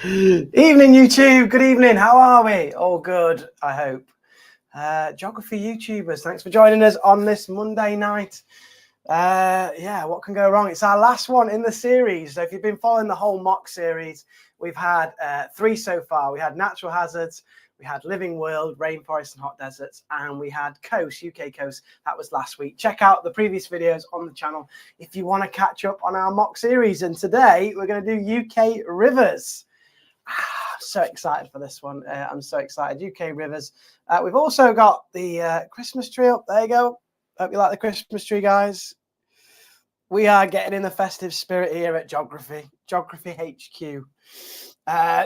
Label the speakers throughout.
Speaker 1: Evening, YouTube. Good evening. How are we? All good, I hope. Geography YouTubers, thanks for joining us on this Monday night. Yeah, what can go wrong? It's our last one in the series. So if you've been following the whole mock series, we've had 3 so far. We had natural hazards, we had living world, rainforests and hot deserts, and we had coast, UK coast. That was last week. Check out the previous videos on the channel if you want to catch up on our mock series. And today we're going to do UK rivers. So excited for this one. I'm so excited. UK rivers. We've also got the Christmas tree up. There you go. Hope you like the Christmas tree, guys. We are getting in the festive spirit here at Geography HQ.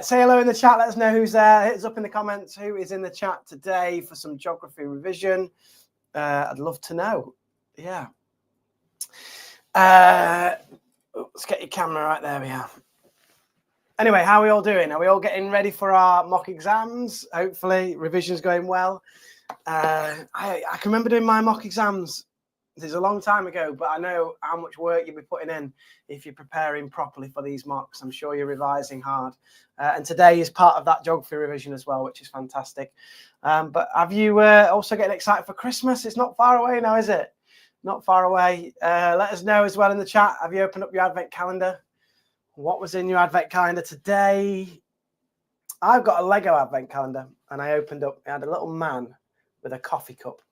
Speaker 1: Say hello in the chat. Let us know who's there. Hit us up in the comments who is in the chat today for some geography revision. I'd love to know. Yeah. Let's get your camera right there. We are. Anyway, how are we all doing? Are we all getting ready for our mock exams? Hopefully, revision's going well. I can remember doing my mock exams. This is a long time ago, but I know how much work you'll be putting in if you're preparing properly for these mocks. I'm sure you're revising hard. And today is part of that geography revision as well, which is fantastic. But have you also getting excited for Christmas? It's not far away now, is it? Not far away. Let us know as well in the chat. Have you opened up your advent calendar? What was in your advent calendar today? I've got a Lego advent calendar, and I opened up. I had a little man with a coffee cup,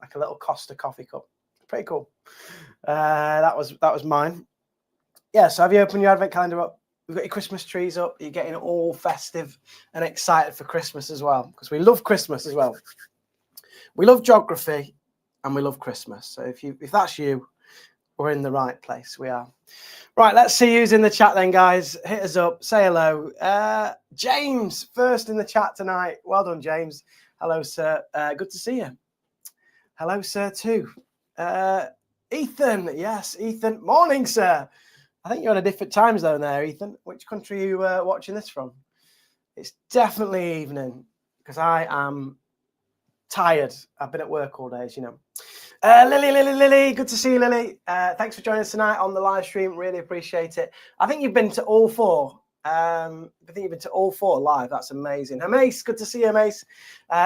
Speaker 1: like a little Costa coffee cup. Pretty cool. That was mine. Yeah. So have you opened your advent calendar up? We've got your Christmas trees up. You're getting all festive and excited for Christmas as well, because we love Christmas as well. We love geography, and we love Christmas. So if that's you, we're in the right place. We are. Right, let's see who's in the chat then, guys. Hit us up. Say hello. James, first in the chat tonight. Well done, James. Hello, sir. Good to see you. Hello, sir, too. Ethan. Yes, Ethan. Morning, sir. I think you're on a different time zone there, Ethan. Which country are you watching this from? It's definitely evening because I am tired. I've been at work all day, as you know. Lily, good to see you, Lily. Thanks for joining us tonight on the live stream. Really appreciate it. I think you've been to all 4. I think you've been to all 4 live. That's amazing. Hamace, good to see you, Hamace.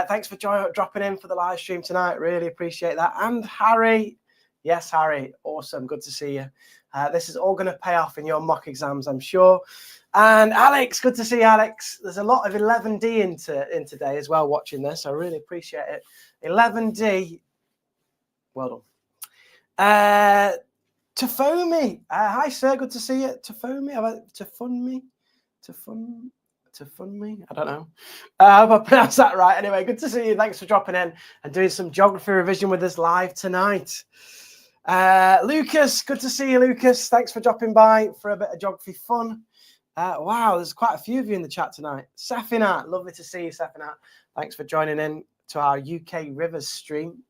Speaker 1: Thanks for dropping in for the live stream tonight. Really appreciate that. And Harry. Yes, Harry. Awesome. Good to see you. This is all going to pay off in your mock exams, I'm sure. And Alex, good to see you, Alex. There's a lot of 11D in today as well watching this. I really appreciate it. 11D. Well done. Tafumi. Hi, sir. Good to see you. Tafumi. Tafumi. I don't know. I hope I pronounced that right. Anyway, good to see you. Thanks for dropping in and doing some geography revision with us live tonight. Lucas. Good to see you, Lucas. Thanks for dropping by for a bit of geography fun. Wow, there's quite a few of you in the chat tonight. Safinat. Lovely to see you, Safinat. Thanks for joining in to our UK Rivers stream.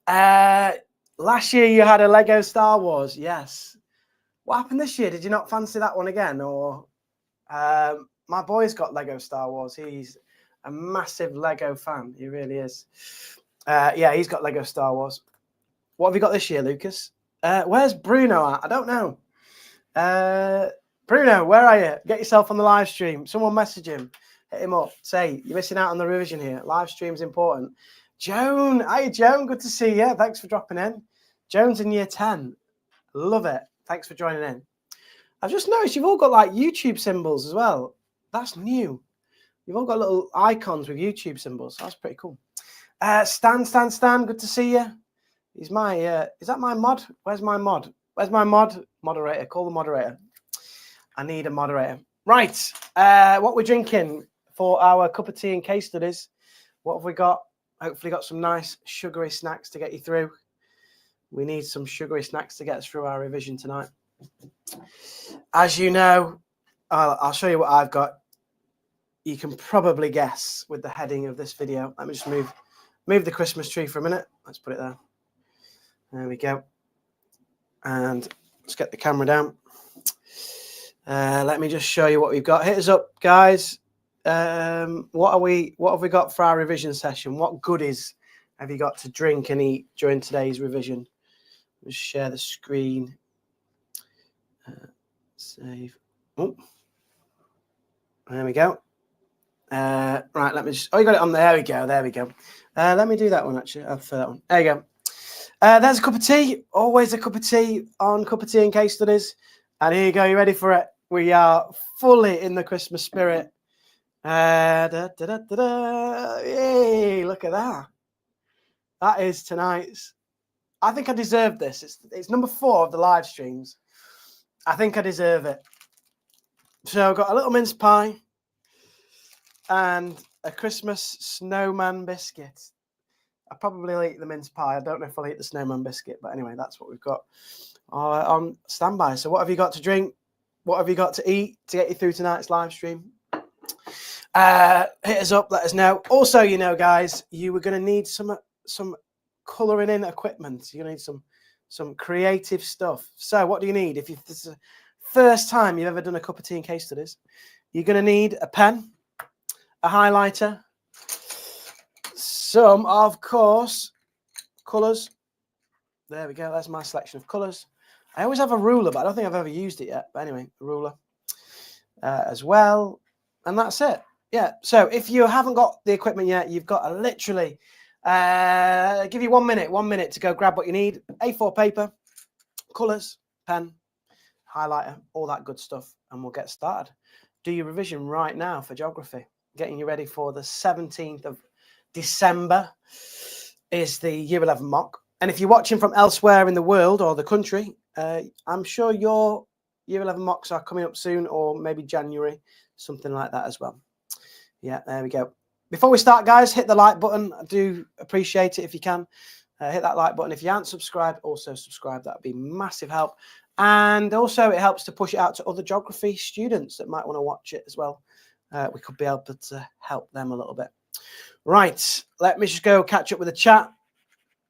Speaker 1: Last year you had a Lego Star Wars. Yes. What happened this year? Did you not fancy that one again? Or my boy's got Lego Star Wars. He's a massive Lego fan. He really is. Yeah, he's got Lego Star Wars. What have you got this year, Lucas? Where's Bruno at? I don't know. Bruno, where are you? Get yourself on the live stream. Someone message him. Hit him up. Say, you're missing out on the revision here. Live stream's important. Joan. Hi, Joan. Good to see you. Thanks for dropping in. Joan's in year 10. Love it. Thanks for joining in. I've just noticed you've all got like YouTube symbols as well. That's new. You've all got little icons with YouTube symbols. That's pretty cool. Stan. Good to see you. He's my, is that my mod? Where's my mod? Where's my mod? Moderator. Call the moderator. I need a moderator. Right. What we're drinking for our cup of tea and case studies. What have we got? Hopefully got some nice sugary snacks to get you through. We need some sugary snacks to get us through our revision tonight. As you know, I'll show you what I've got. You can probably guess with the heading of this video. Let me just move the Christmas tree for a minute. Let's put it there. There we go. And let's get the camera down. Let me just show you what we've got. Hit us up, guys. What have we got for our revision session? What goodies have you got to drink and eat during today's revision? Just share the screen. Save. Oh. There we go. Right, let me just... Oh, you got it on there. There we go. There we go. Let me do that one, actually. I'll fill that one. There you go. There's a cup of tea. Always a cup of tea on Cup of Tea and Case Studies. And here you go. You ready for it? We are fully in the Christmas spirit. Yay, look at that. That is tonight's. I think I deserve this. It's number 4 of the live streams. I think I deserve it. So I've got a little mince pie and a Christmas snowman biscuit. I probably eat the mince pie. I don't know if I'll eat the snowman biscuit, but anyway, that's what we've got on standby. So what have you got to drink? What have you got to eat to get you through tonight's live stream? Hit us up, let us know. Also, you know, guys, you were going to need some colouring in equipment. You're going to need some creative stuff. So what do you need? If this is the first time you've ever done a Cup of Tea and Case Studies, you're going to need a pen, a highlighter, some, of course, colours. There we go. That's my selection of colours. I always have a ruler, but I don't think I've ever used it yet. But anyway, a ruler as well. And that's it. Yeah. So if you haven't got the equipment yet, you've got to literally give you 1 minute to go grab what you need. A4 paper, colours, pen, highlighter, all that good stuff. And we'll get started. Do your revision right now for geography. Getting you ready for the 17th of December is the Year 11 mock. And if you're watching from elsewhere in the world or the country, I'm sure your Year 11 mocks are coming up soon, or maybe January, something like that as well. Yeah, there we go. Before we start, guys, hit the like button. I do appreciate it if you can. Hit that like button. If you aren't subscribed, also subscribe. That would be massive help. And also it helps to push it out to other geography students that might want to watch it as well. We could be able to help them a little bit. Right, let me just go catch up with the chat,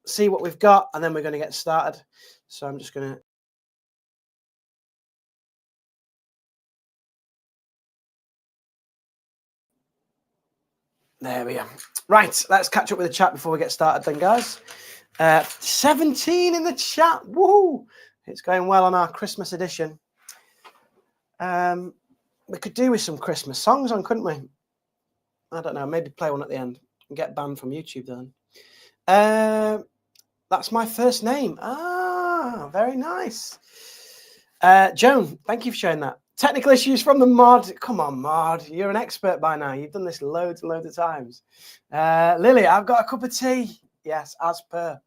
Speaker 1: see what we've got, and then we're going to get started. So I'm just going to... There we are. Right, let's catch up with the chat before we get started then, guys. 17 in the chat. Woohoo! It's going well on our Christmas edition. We could do with some Christmas songs on, couldn't we? I don't know, maybe play one at the end and get banned from YouTube then. That's my first name. Ah, very nice. Joan, thank you for sharing that. Technical issues from the mod. Come on, mod. You're an expert by now. You've done this loads and loads of times. Lily, I've got a cup of tea. Yes, as per.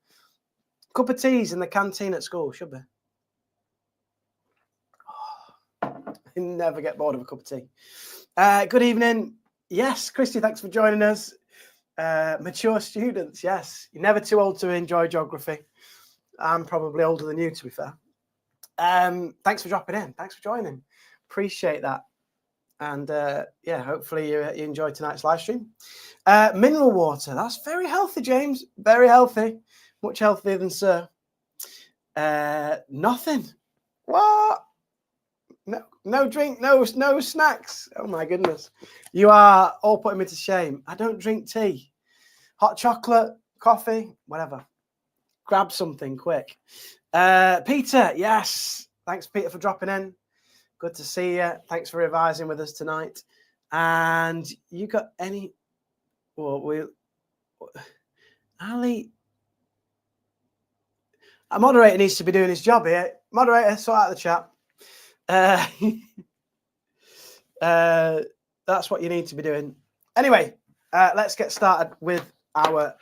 Speaker 1: Cup of tea's in the canteen at school, should be. Oh, I never get bored of a cup of tea. Good evening. Yes, Christy, thanks for joining us. Mature students, yes. You're never too old to enjoy geography. I'm probably older than you, to be fair. Thanks for dropping in. Thanks for joining. Appreciate that. And yeah, hopefully you enjoyed tonight's live stream. Mineral water. That's very healthy, James. Very healthy. Much healthier than Sir. Nothing. What? No drink, no snacks. Oh my goodness. You are all putting me to shame. I don't drink tea. Hot chocolate, coffee, whatever. Grab something quick. Peter, yes. Thanks, Peter, for dropping in. Good to see you. Thanks for revising with us tonight. And you got any... Well, Ali... A moderator needs to be doing his job here. Moderator, sort out the chat. That's what you need to be doing. Anyway, let's get started with our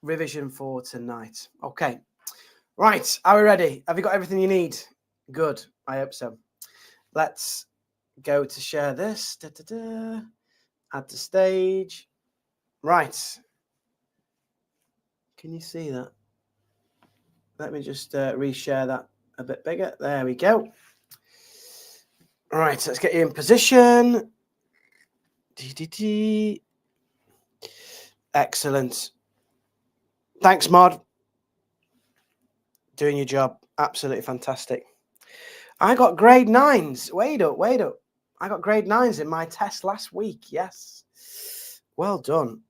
Speaker 1: revision for tonight. Okay. Right. Are we ready? Have you got everything you need? Good. I hope so. Let's go to share this. Add to stage. Right. Can you see that? Let me just reshare that a bit bigger. There we go. All right, let's get you in position. Excellent. Thanks, Mod. Doing your job. Absolutely fantastic. I got grade 9s. Wait up. I got grade 9s in my test last week. Yes. Well done.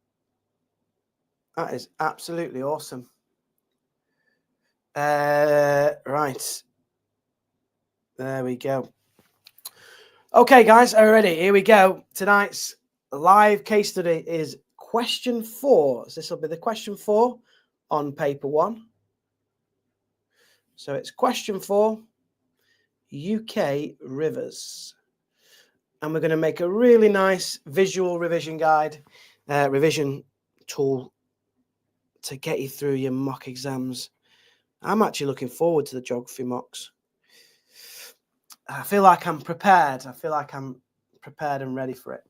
Speaker 1: That is absolutely awesome. Right. There we go. Okay, guys, are you ready? Here we go. Tonight's live case study is question 4. So this will be the question 4 on paper 1. So it's question 4, UK rivers. And we're going to make a really nice visual revision guide, revision tool to get you through your mock exams. I'm actually looking forward to the geography mocks. I feel like I'm prepared. I feel like I'm prepared and ready for it.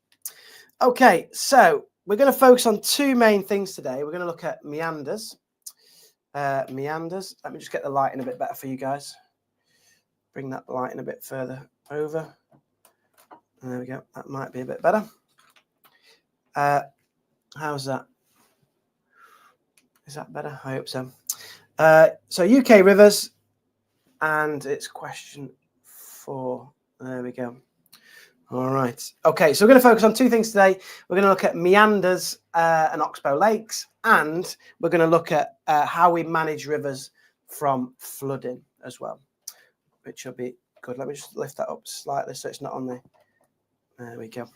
Speaker 1: Okay, so we're going to focus on 2 main things today. We're going to look at meanders. Meanders. Let me just get the lighting a bit better for you guys. Bring that lighting a bit further over. There we go. That might be a bit better. How's that? Is that better? I hope so. So UK rivers, and it's question 4. There we go. All right. Okay, so we're going to focus on 2 things today. We're going to look at meanders and oxbow lakes, and we're going to look at how we manage rivers from flooding as well, which will be good. Let me just lift that up slightly so it's not on there. There we go.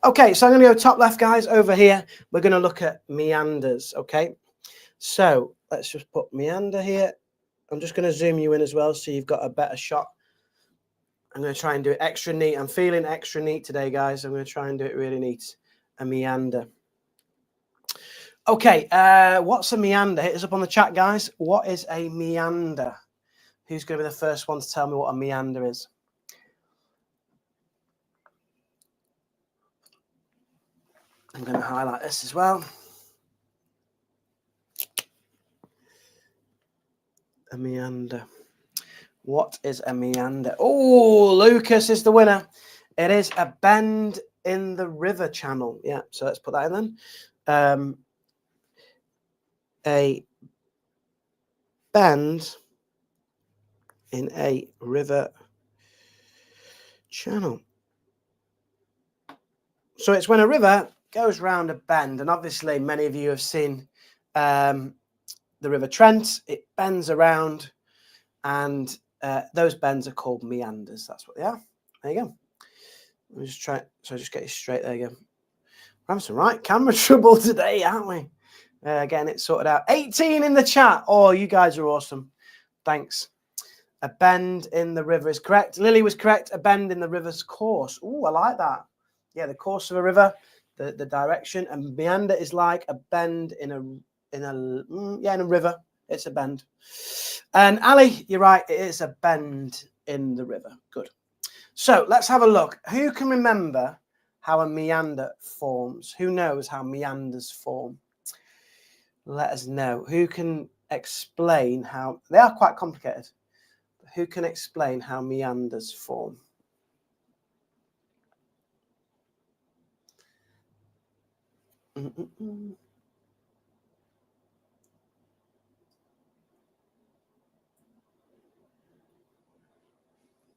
Speaker 1: Okay, so I'm going to go top left, guys. Over here, we're going to look at meanders, okay? So let's just put meander here. I'm just going to zoom you in as well so you've got a better shot. I'm going to try and do it extra neat. I'm feeling extra neat today, guys. I'm going to try and do it really neat. A meander. Okay, what's a meander? Hit us up on the chat, guys. What is a meander? Who's going to be the first one to tell me what a meander is? I'm going to highlight this as well. A meander. What is a meander? Oh, Lucas is the winner. It is a bend in the river channel. Yeah, so let's put that in then. A bend in a river channel. So it's when a river goes round a bend, and obviously many of you have seen the River Trent. It bends around, and those bends are called meanders. That's what they are. There you go. Let me just try. So just get you straight. There you go. We're having some right camera trouble today, aren't we? Getting it sorted out. 18 in the chat. Oh, you guys are awesome. Thanks. A bend in the river is correct. Lily was correct. A bend in the river's course. Oh, I like that. Yeah, the course of a river, the direction. And meander is like a bend in a river. It's a bend. And Ali, you're right. It is a bend in the river. Good. So let's have a look. Who can remember how a meander forms? Who knows how meanders form? Let us know. Who can explain how? They are quite complicated. Who can explain how meanders form?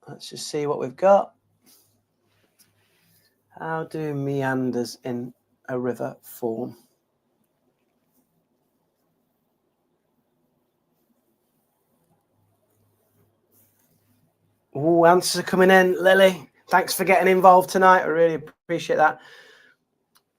Speaker 1: Let's just see what we've got. How do meanders in a river form? Oh, answers are coming in. Lily, thanks for getting involved tonight. I really appreciate that.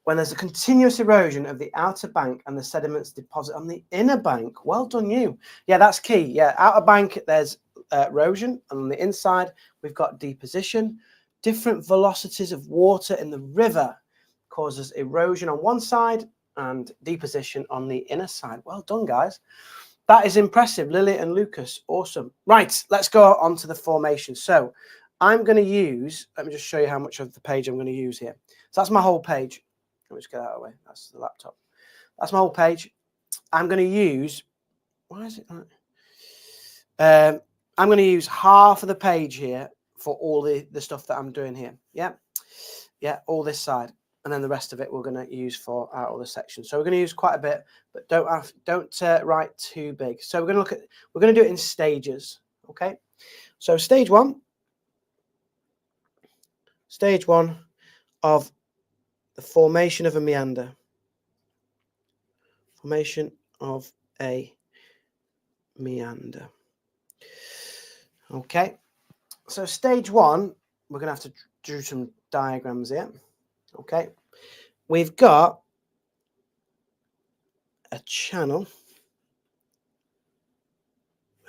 Speaker 1: When there's a continuous erosion of the outer bank and the sediments deposit on the inner bank. Well done, you. Yeah, that's key. Yeah, outer bank, there's erosion. And on the inside, we've got deposition. Different velocities of water in the river causes erosion on one side and deposition on the inner side. Well done, guys. That is impressive. Lily and Lucas, awesome. Right, let's go on to the formation. So I'm going to use, let me just show you how much of the page I'm going to use here. So that's my whole page. Let me just get that out of the way. That's the laptop. That's my whole page. I'm going to use, why is it like? I'm going to use half of the page here for all the stuff that I'm doing here. Yeah. Yeah, all this side. And then the rest of it we're going to use for our other section. So we're going to use quite a bit, but don't write too big. So we're going to do it in stages. Okay. So stage one of the formation of a meander. Formation of a meander. Okay. So stage one, we're going to have to drew some diagrams here. Okay, we've got a channel.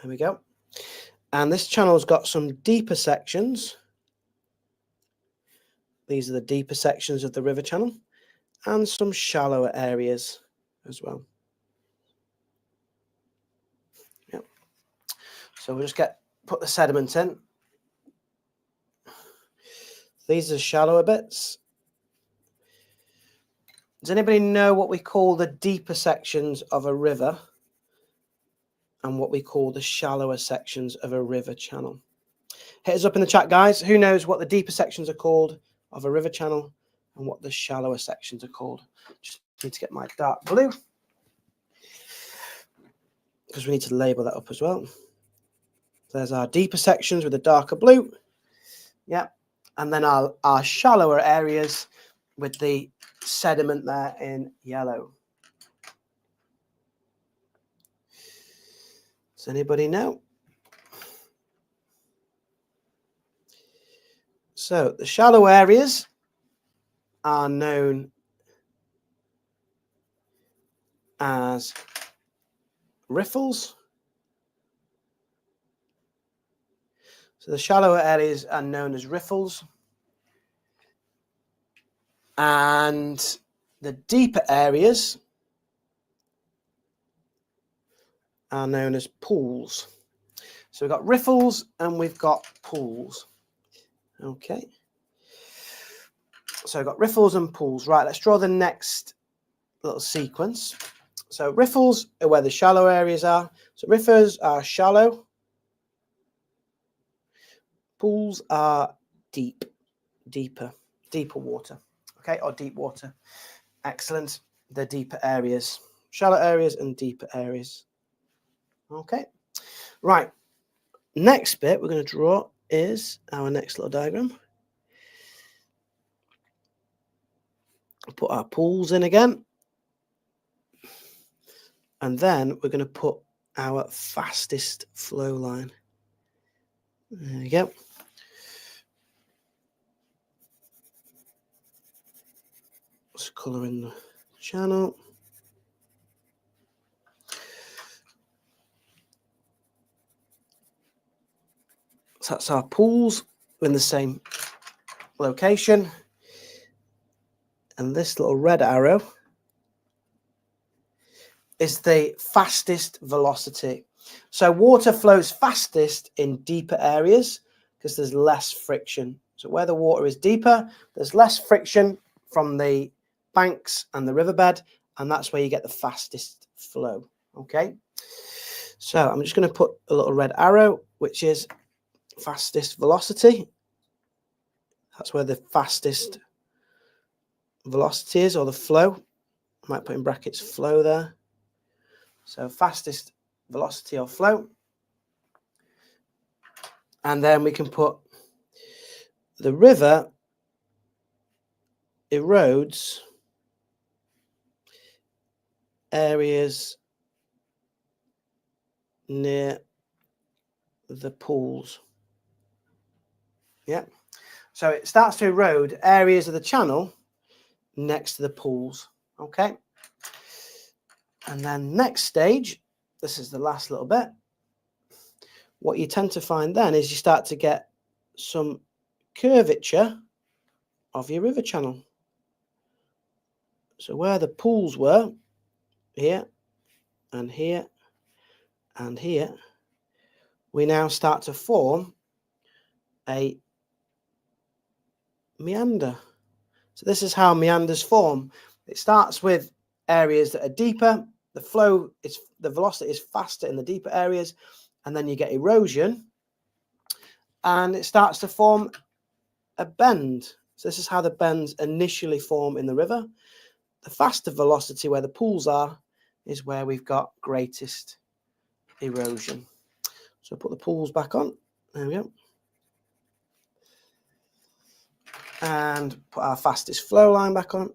Speaker 1: There we go. And this channel's got some deeper sections. These are the deeper sections of the river channel, and some shallower areas as well. Yep. So we'll just put the sediment in. These are shallower bits. Does anybody know what we call the deeper sections of a river and what we call the shallower sections of a river channel? Hit us up in the chat, guys. Who knows what the deeper sections are called of a river channel and what the shallower sections are called? Just need to get my dark blue because we need to label that up as well. There's our deeper sections with the darker blue. Yeah. And then our shallower areas with the sediment there in yellow. Does anybody know? So the shallow areas are known as riffles. So the shallower areas are known as riffles. And the deeper areas are known as pools. So we've got riffles and we've got pools. Okay. So we've got riffles and pools. Right, let's draw the next little sequence. So riffles are where the shallow areas are. So rivers are shallow. Pools are deeper water. Okay, or deep water. Excellent. The deeper areas. Shallow areas and deeper areas. Okay. Right. Next bit we're going to draw is our next little diagram. Put our pools in again. And then we're going to put our fastest flow line. There we go. Let's colour in the channel. So that's our pools in the same location. And this little red arrow is the fastest velocity. So water flows fastest in deeper areas because there's less friction. So where the water is deeper, there's less friction from the banks and the riverbed, and that's where you get the fastest flow. Okay, so I'm just going to put a little red arrow, which is fastest velocity. That's where the fastest velocity is, or the flow. I might put in brackets flow there. So fastest velocity or flow. And then we can put the river erodes areas near the pools. Yeah. So it starts to erode areas of the channel next to the pools. Okay. And then next stage, this is the last little bit. What you tend to find then is you start to get some curvature of your river channel. So where the pools were, here and here and here, we now start to form a meander. So this is how meanders form. It starts with areas that are deeper. The velocity is faster in the deeper areas, and then you get erosion, and it starts to form a bend. So this is how the bends initially form in the river. The faster velocity where the pools are is where we've got greatest erosion. So put the pools back on. There we go. And put our fastest flow line back on.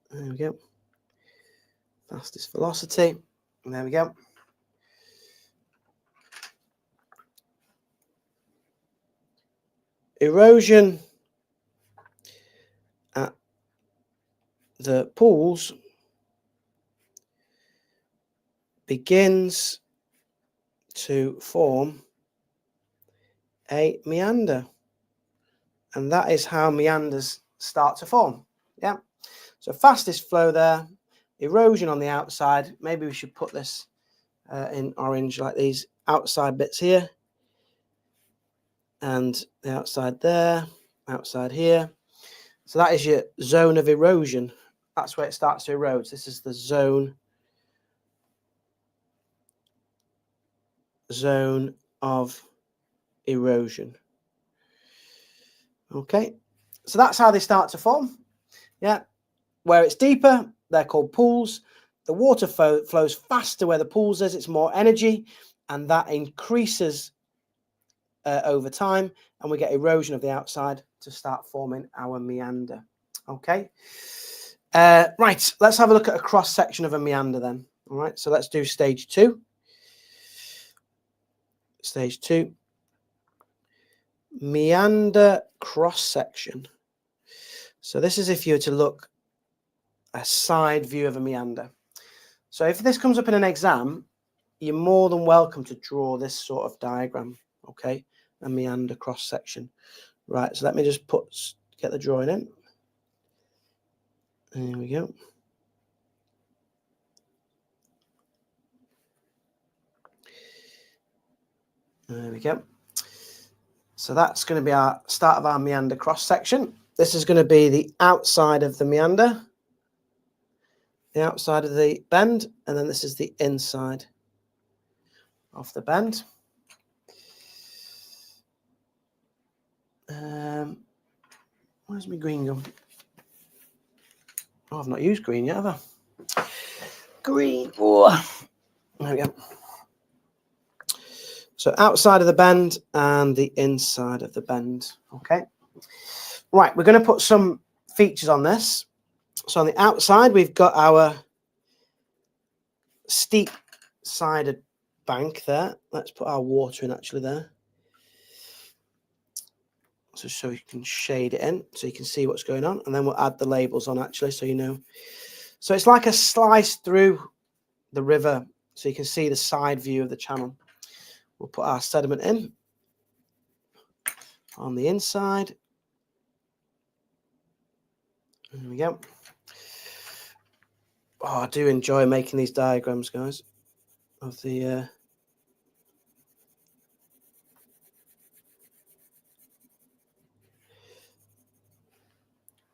Speaker 1: There we go. Fastest velocity. And there we go. Erosion the pools begins to form a meander. And that is how meanders start to form. Yeah. So fastest flow there, erosion on the outside. Maybe we should put this in orange, like these outside bits here. And the outside there, outside here. So that is your zone of erosion. That's where it starts to erode. This is the zone of erosion. Okay, so that's how they start to form. Yeah, where it's deeper, they're called pools. The water flows faster where the pools is. It's more energy, and that increases over time, and we get erosion of the outside to start forming our meander. Okay, right, let's have a look at a cross section of a meander then. All right, so let's do stage 2. Stage 2, meander cross section. So this is if you were to look a side view of a meander. So if this comes up in an exam, you're more than welcome to draw this sort of diagram. Okay, a meander cross section. Right, so let me just get the drawing in. There we go. There we go. So that's going to be our start of our meander cross section. This is going to be the outside of the meander, the outside of the bend, and then this is the inside of the bend. Where's my green gum? Oh, I've not used green yet, have I? Green. Oh. There we go. So outside of the bend and the inside of the bend. Okay. Right, we're going to put some features on this. So on the outside, we've got our steep sided bank there. Let's put our water in actually there. So you can shade it in so you can see what's going on. And then we'll add the labels on actually so you know. So it's like a slice through the river so you can see the side view of the channel. We'll put our sediment in on the inside. There we go. Oh, I do enjoy making these diagrams, guys, of the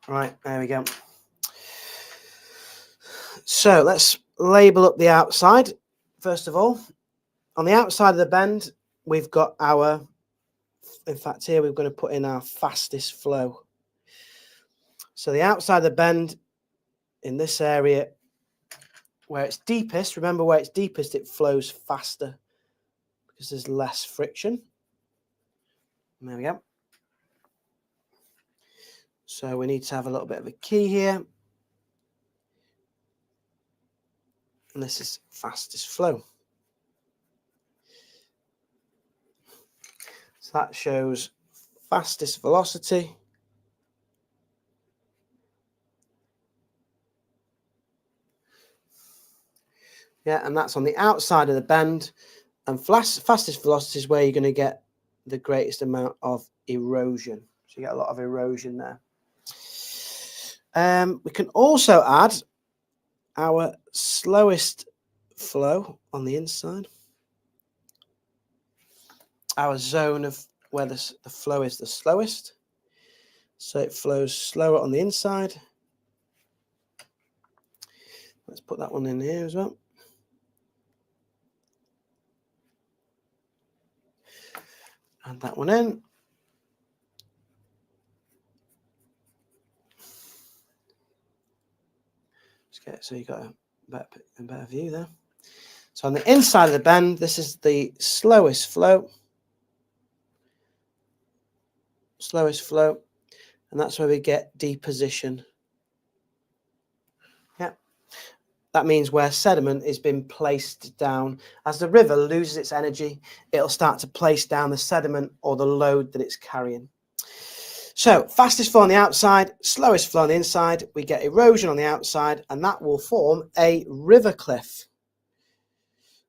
Speaker 1: right, there we go. So let's label up the outside. First of all, on the outside of the bend, we've got our, in fact, here we're going to put in our fastest flow. So the outside of the bend in this area where it's deepest, remember where it's deepest, it flows faster because there's less friction. And there we go. So we need to have a little bit of a key here. And this is fastest flow. So that shows fastest velocity. Yeah, and that's on the outside of the bend. And fastest velocity is where you're going to get the greatest amount of erosion. So you get a lot of erosion there. We can also add our slowest flow on the inside. Our zone of where the flow is the slowest. So it flows slower on the inside. Let's put that one in here as well. Add that one in. Just get it so you got a better view there. So on the inside of the bend, this is the slowest flow. Slowest flow. And that's where we get deposition. Yeah. That means where sediment is being placed down. As the river loses its energy, it'll start to place down the sediment or the load that it's carrying. So fastest flow on the outside, slowest flow on the inside, we get erosion on the outside, and that will form a river cliff.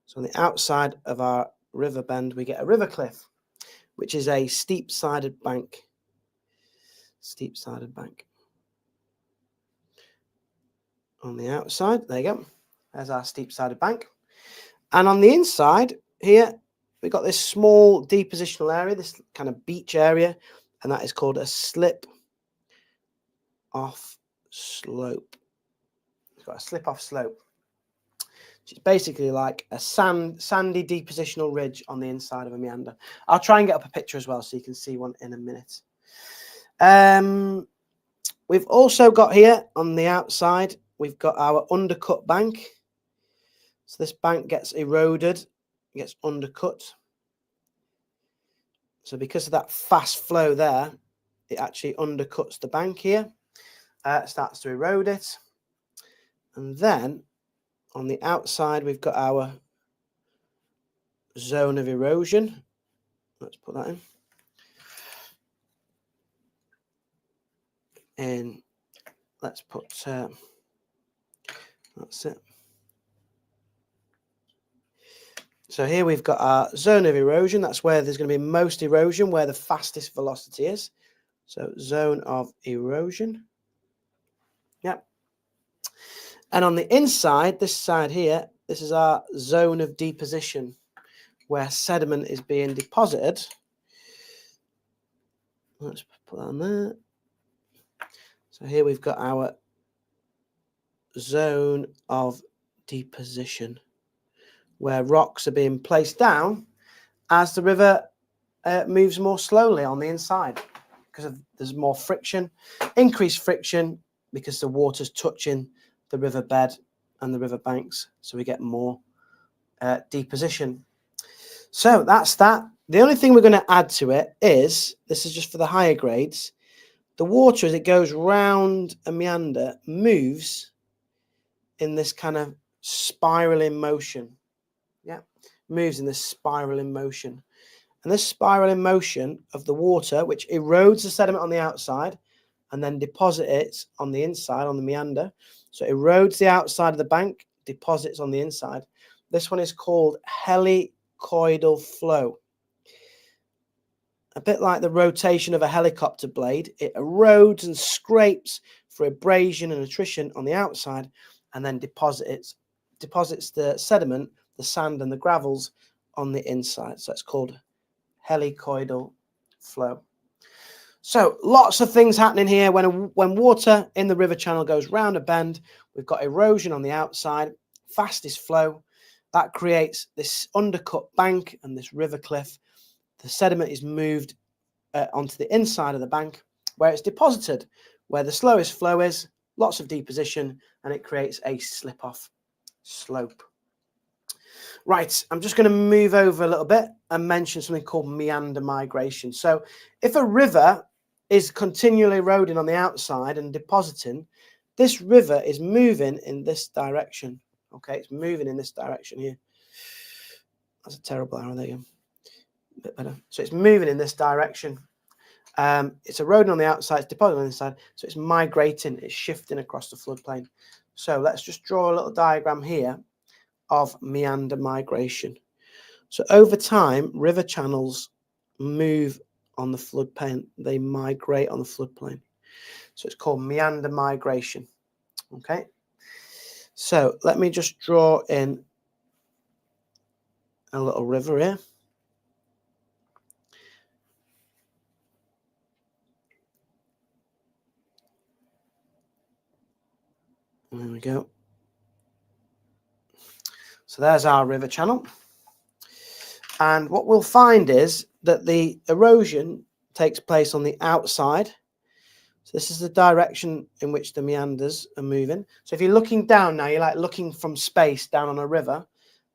Speaker 1: So on the outside of our river bend, we get a river cliff, which is a steep-sided bank. Steep-sided bank. On the outside, there you go. There's our steep-sided bank. And on the inside here, we've got this small depositional area, this kind of beach area, and that is called a slip-off slope. It's got a slip-off slope, which is basically like a sandy depositional ridge on the inside of a meander. I'll try and get up a picture as well so you can see one in a minute. We've also got here on the outside, we've got our undercut bank. So this bank gets eroded, gets undercut. So because of that fast flow there, it actually undercuts the bank here, starts to erode it. And then on the outside, we've got our zone of erosion. Let's put that in. And let's put, that's it. So here we've got our zone of erosion. That's where there's going to be most erosion, where the fastest velocity is. So zone of erosion. Yep. And on the inside, this side here, this is our zone of deposition, where sediment is being deposited. Let's put that on there. So here we've got our zone of deposition, where rocks are being placed down as the river moves more slowly on the inside because there's more friction, increased friction because the water's touching the riverbed and the river banks, so we get more deposition. So that's that. The only thing we're going to add to it is, this is just for the higher grades, the water as it goes round a meander moves in this kind of spiraling motion. Yeah, moves in this spiraling motion. And this spiraling motion of the water, which erodes the sediment on the outside and then deposits it on the inside, on the meander. So it erodes the outside of the bank, deposits on the inside. This one is called helicoidal flow. A bit like the rotation of a helicopter blade, it erodes and scrapes for abrasion and attrition on the outside and then deposits the sediment, the sand and the gravels on the inside. So it's called helicoidal flow. So lots of things happening here. When water in the river channel goes round a bend, we've got erosion on the outside, fastest flow. That creates this undercut bank and this river cliff. The sediment is moved onto the inside of the bank where it's deposited, where the slowest flow is, lots of deposition, and it creates a slip-off slope. Right, I'm just going to move over a little bit and mention something called meander migration. So if a river is continually eroding on the outside and depositing, this river is moving in this direction. Okay, it's moving in this direction here. That's a terrible arrow, there you go. A bit better. So it's moving in this direction. It's eroding on the outside, it's depositing on the inside, so it's migrating, it's shifting across the floodplain. So let's just draw a little diagram here of meander migration. So over time, river channels move on the floodplain, they migrate on the floodplain. So it's called meander migration. Okay, so let me just draw in a little river here. There we go. So there's our river channel. And what we'll find is that the erosion takes place on the outside. So this is the direction in which the meanders are moving. So if you're looking down now, you're like looking from space down on a river.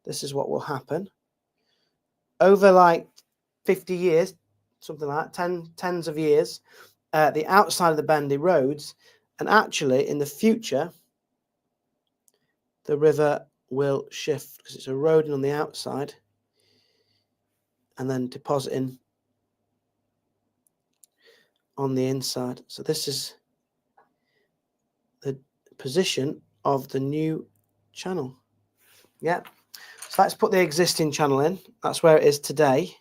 Speaker 1: This is what will happen. Over like 50 years, something like that, tens of years, the outside of the bend erodes. And actually, in the future, the river will shift because it's eroding on the outside and then depositing on the inside. So this is the position of the new channel. Yeah. So let's put the existing channel in. That's where it is today.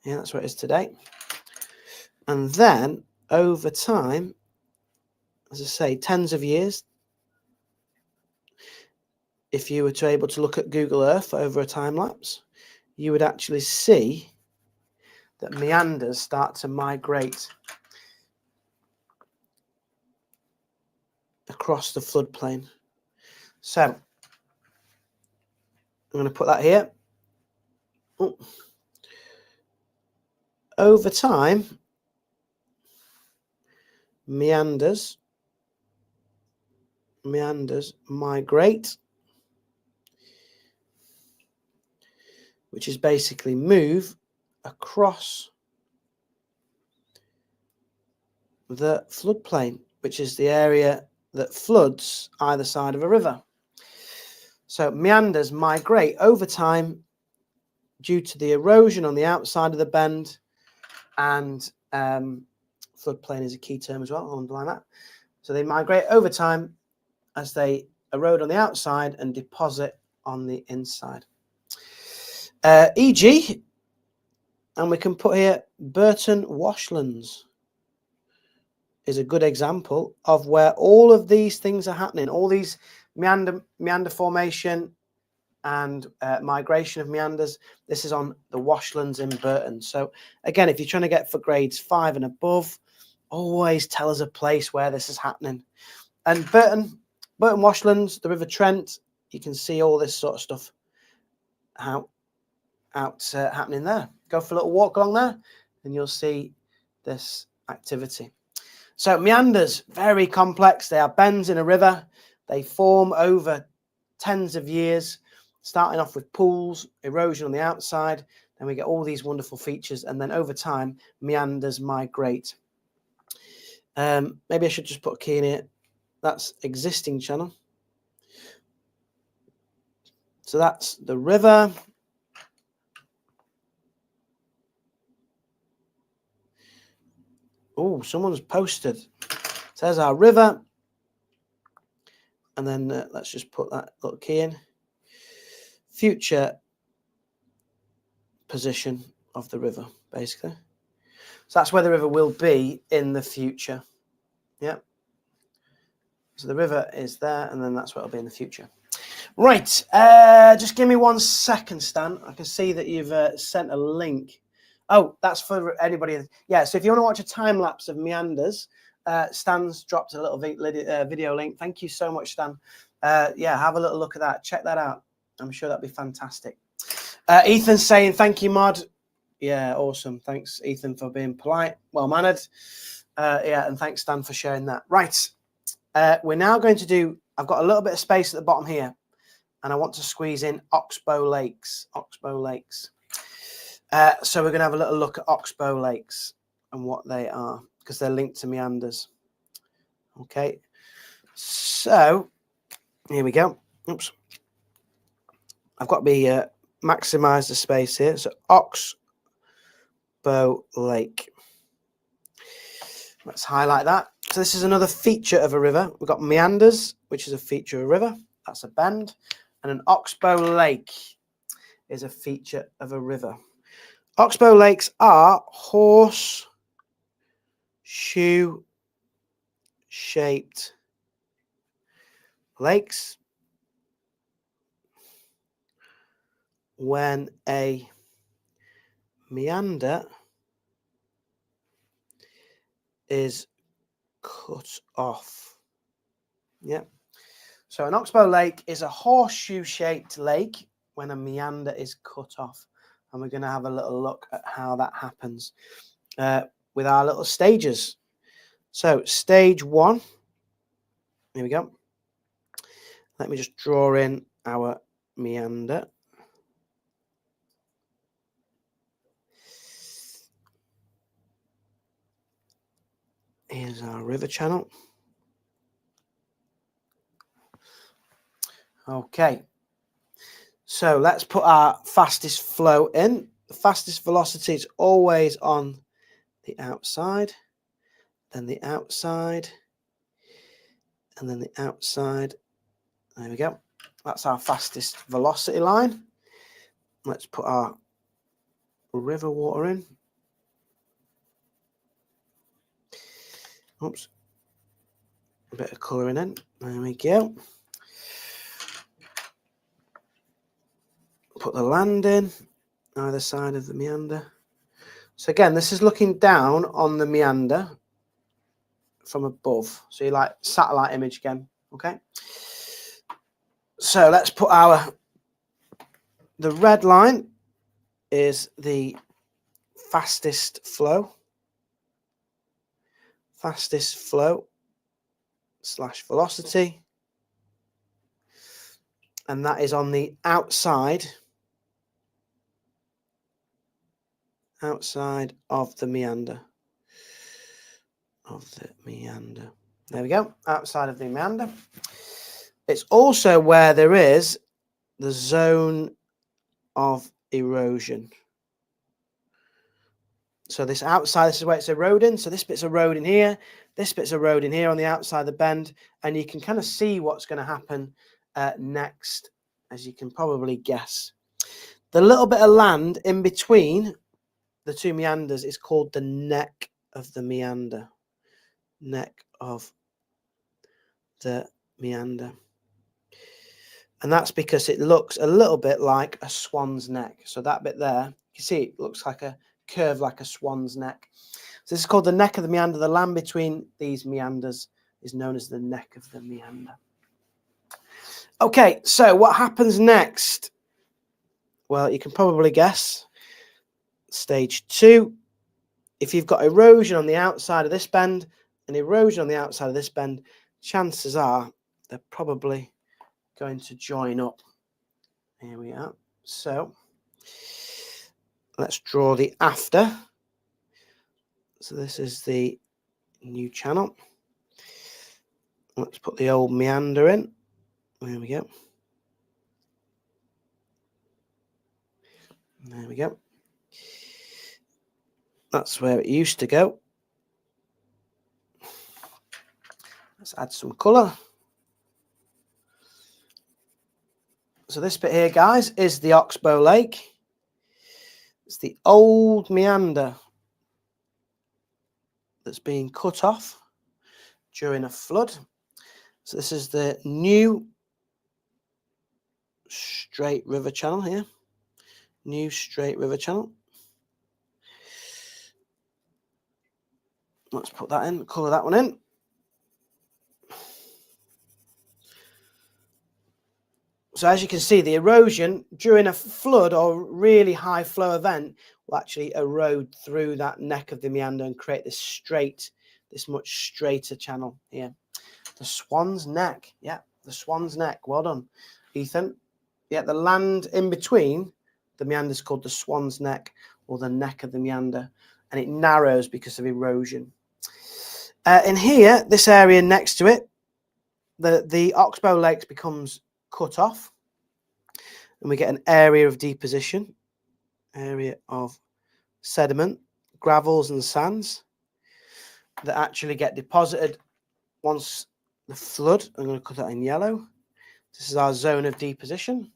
Speaker 1: Yeah, that's where it is today. And then over time, as I say, tens of years, if you were to able to look at Google Earth over a time lapse, you would actually see that meanders start to migrate across the floodplain. So I'm going to put that here. Oh. Over time, meanders migrate, which is basically move across the floodplain, which is the area that floods either side of a river. So meanders migrate over time due to the erosion on the outside of the bend, and floodplain is a key term as well. I'll underline that. So they migrate over time as they erode on the outside and deposit on the inside. E.g., and we can put here Burton Washlands is a good example of where all of these things are happening. All these meander formation and migration of meanders. This is on the Washlands in Burton. So again, if you're trying to get for grades 5 and above, always tell us a place where this is happening. And Burton Washlands, the River Trent, you can see all this sort of stuff happening there. Go for a little walk along there and you'll see this activity. So meanders, very complex. They are bends in a river. They form over tens of years, starting off with pools, erosion on the outside. Then we get all these wonderful features. And then over time, meanders migrate. Maybe I should just put a key in it. That's existing channel. So that's the river. Oh, someone's posted. There's our river. And then let's just put that little key in. Future position of the river, basically. So that's where the river will be in the future. Yeah. So the river is there, and then that's where it'll be in the future. Right. Just give me 1 second, Stan. I can see that you've sent a link. Oh, that's for anybody. Yeah, so if you want to watch a time lapse of meanders, Stan's dropped a little video link. Thank you so much, Stan. Yeah, have a little look at that. Check that out. I'm sure that'd be fantastic. Ethan's saying, thank you, Mod. Yeah, awesome. Thanks, Ethan, for being polite, well-mannered. Yeah, and thanks, Stan, for sharing that. Right. We're now going to do, I've got a little bit of space at the bottom here, and I want to squeeze in Oxbow Lakes. Oxbow Lakes. So we're going to have a little look at Oxbow Lakes and what they are, because they're linked to meanders. Okay. So here we go. Oops. I've got to be maximize the space here. So Oxbow Lake. Let's highlight that. So this is another feature of a river. We've got meanders, which is a feature of a river. That's a bend. And an Oxbow Lake is a feature of a river. Oxbow Lakes are horseshoe-shaped lakes. When a meander is cut off. Yeah. So an Oxbow Lake is a horseshoe-shaped lake when a meander is cut off. And we're going to have a little look at how that happens with our little stages. So stage 1. Here we go. Let me just draw in our meander. Here's our river channel. Okay. So let's put our fastest flow in. The fastest velocity is always on the outside, then the outside, and then the outside. There we go. That's our fastest velocity line. Let's put our river water in. Oops. A bit of colouring in. There we go. Put the land in, either side of the meander. So again, this is looking down on the meander from above. So you like satellite image again, okay? So let's put the red line is the fastest flow / velocity. And that is on the outside of the meander. There we go, outside of the meander. It's also where there is the zone of erosion. So this outside, this is where it's eroding. So this bit's eroding here, this bit's eroding here on the outside of the bend, and you can kind of see what's going to happen next, as you can probably guess. The little bit of land in between the two meanders is called the neck of the meander. Neck of the meander. And that's because it looks a little bit like a swan's neck. So that bit there, you see it looks like a curve like a swan's neck. So this is called the neck of the meander. The land between these meanders is known as the neck of the meander. Okay, so what happens next? Well, you can probably guess. Stage 2, if you've got erosion on the outside of this bend and erosion on the outside of this bend, chances are they're probably going to join up. Here we are. So let's draw the after. So this is the new channel. Let's put the old meander in. There we go. There we go. That's where it used to go. Let's add some colour. So this bit here, guys, is the Oxbow Lake. It's the old meander that's being cut off during a flood. So this is the new straight river channel here. New straight river channel. Let's put that in, colour that one in. So as you can see, the erosion during a flood or really high flow event will actually erode through that neck of the meander and create this much straighter channel here. The Swan's Neck. Yeah, the Swan's Neck. Well done, Ethan. Yeah, the land in between the meander is called the Swan's Neck, or the neck of the meander, and it narrows because of erosion. In here, this area next to it, the Oxbow Lakes becomes cut off, and we get an area of deposition, area of sediment, gravels and sands that actually get deposited once the flood. I'm going to cut that in yellow. This is our zone of deposition,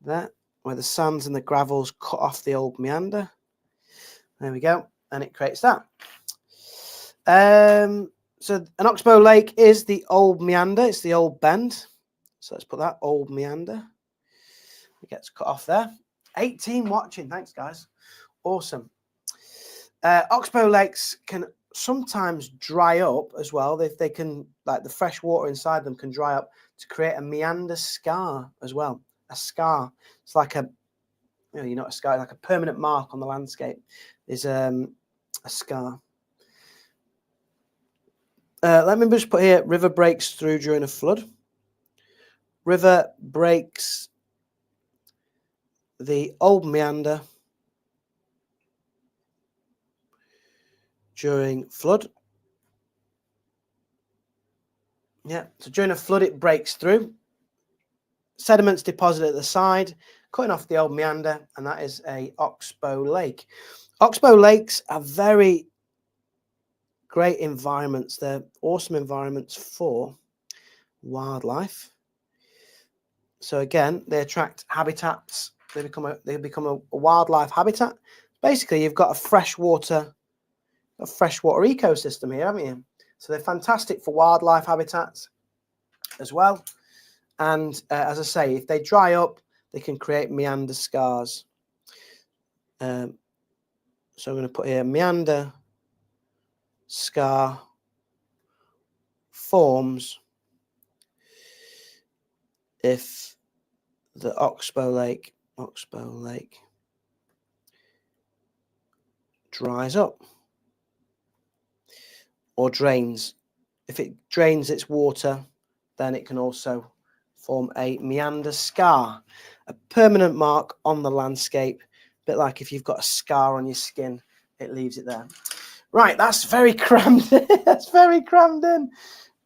Speaker 1: there, where the sands and the gravels cut off the old meander. There we go, and it creates that. So an Oxbow Lake is the old meander, it's the old bend. So let's put that old meander. It gets cut off there. 18 watching, thanks guys. Awesome. Oxbow Lakes can sometimes dry up as well. They can, like the fresh water inside them can dry up to create a meander scar as well. A scar. It's like a, you know, a scar, like a permanent mark on the landscape is a scar. Let me just put here, river breaks through during a flood. River breaks the old meander during flood. Yeah, so during a flood, it breaks through. Sediments deposited at the side cutting off the old meander, and that is a oxbow lake. Oxbow lakes are very great environments. They're awesome environments for wildlife. So again, they attract habitats. They become a wildlife habitat. Basically, you've got a freshwater ecosystem here, haven't you? So they're fantastic for wildlife habitats as well. And as I say, if they dry up, they can create meander scars. So I'm going to put here meander scar forms if the oxbow lake dries up or drains. If it drains its water, then it can also form a meander scar, a permanent mark on the landscape, a bit like if you've got a scar on your skin, it leaves it there. Right, that's very crammed. That's very crammed in.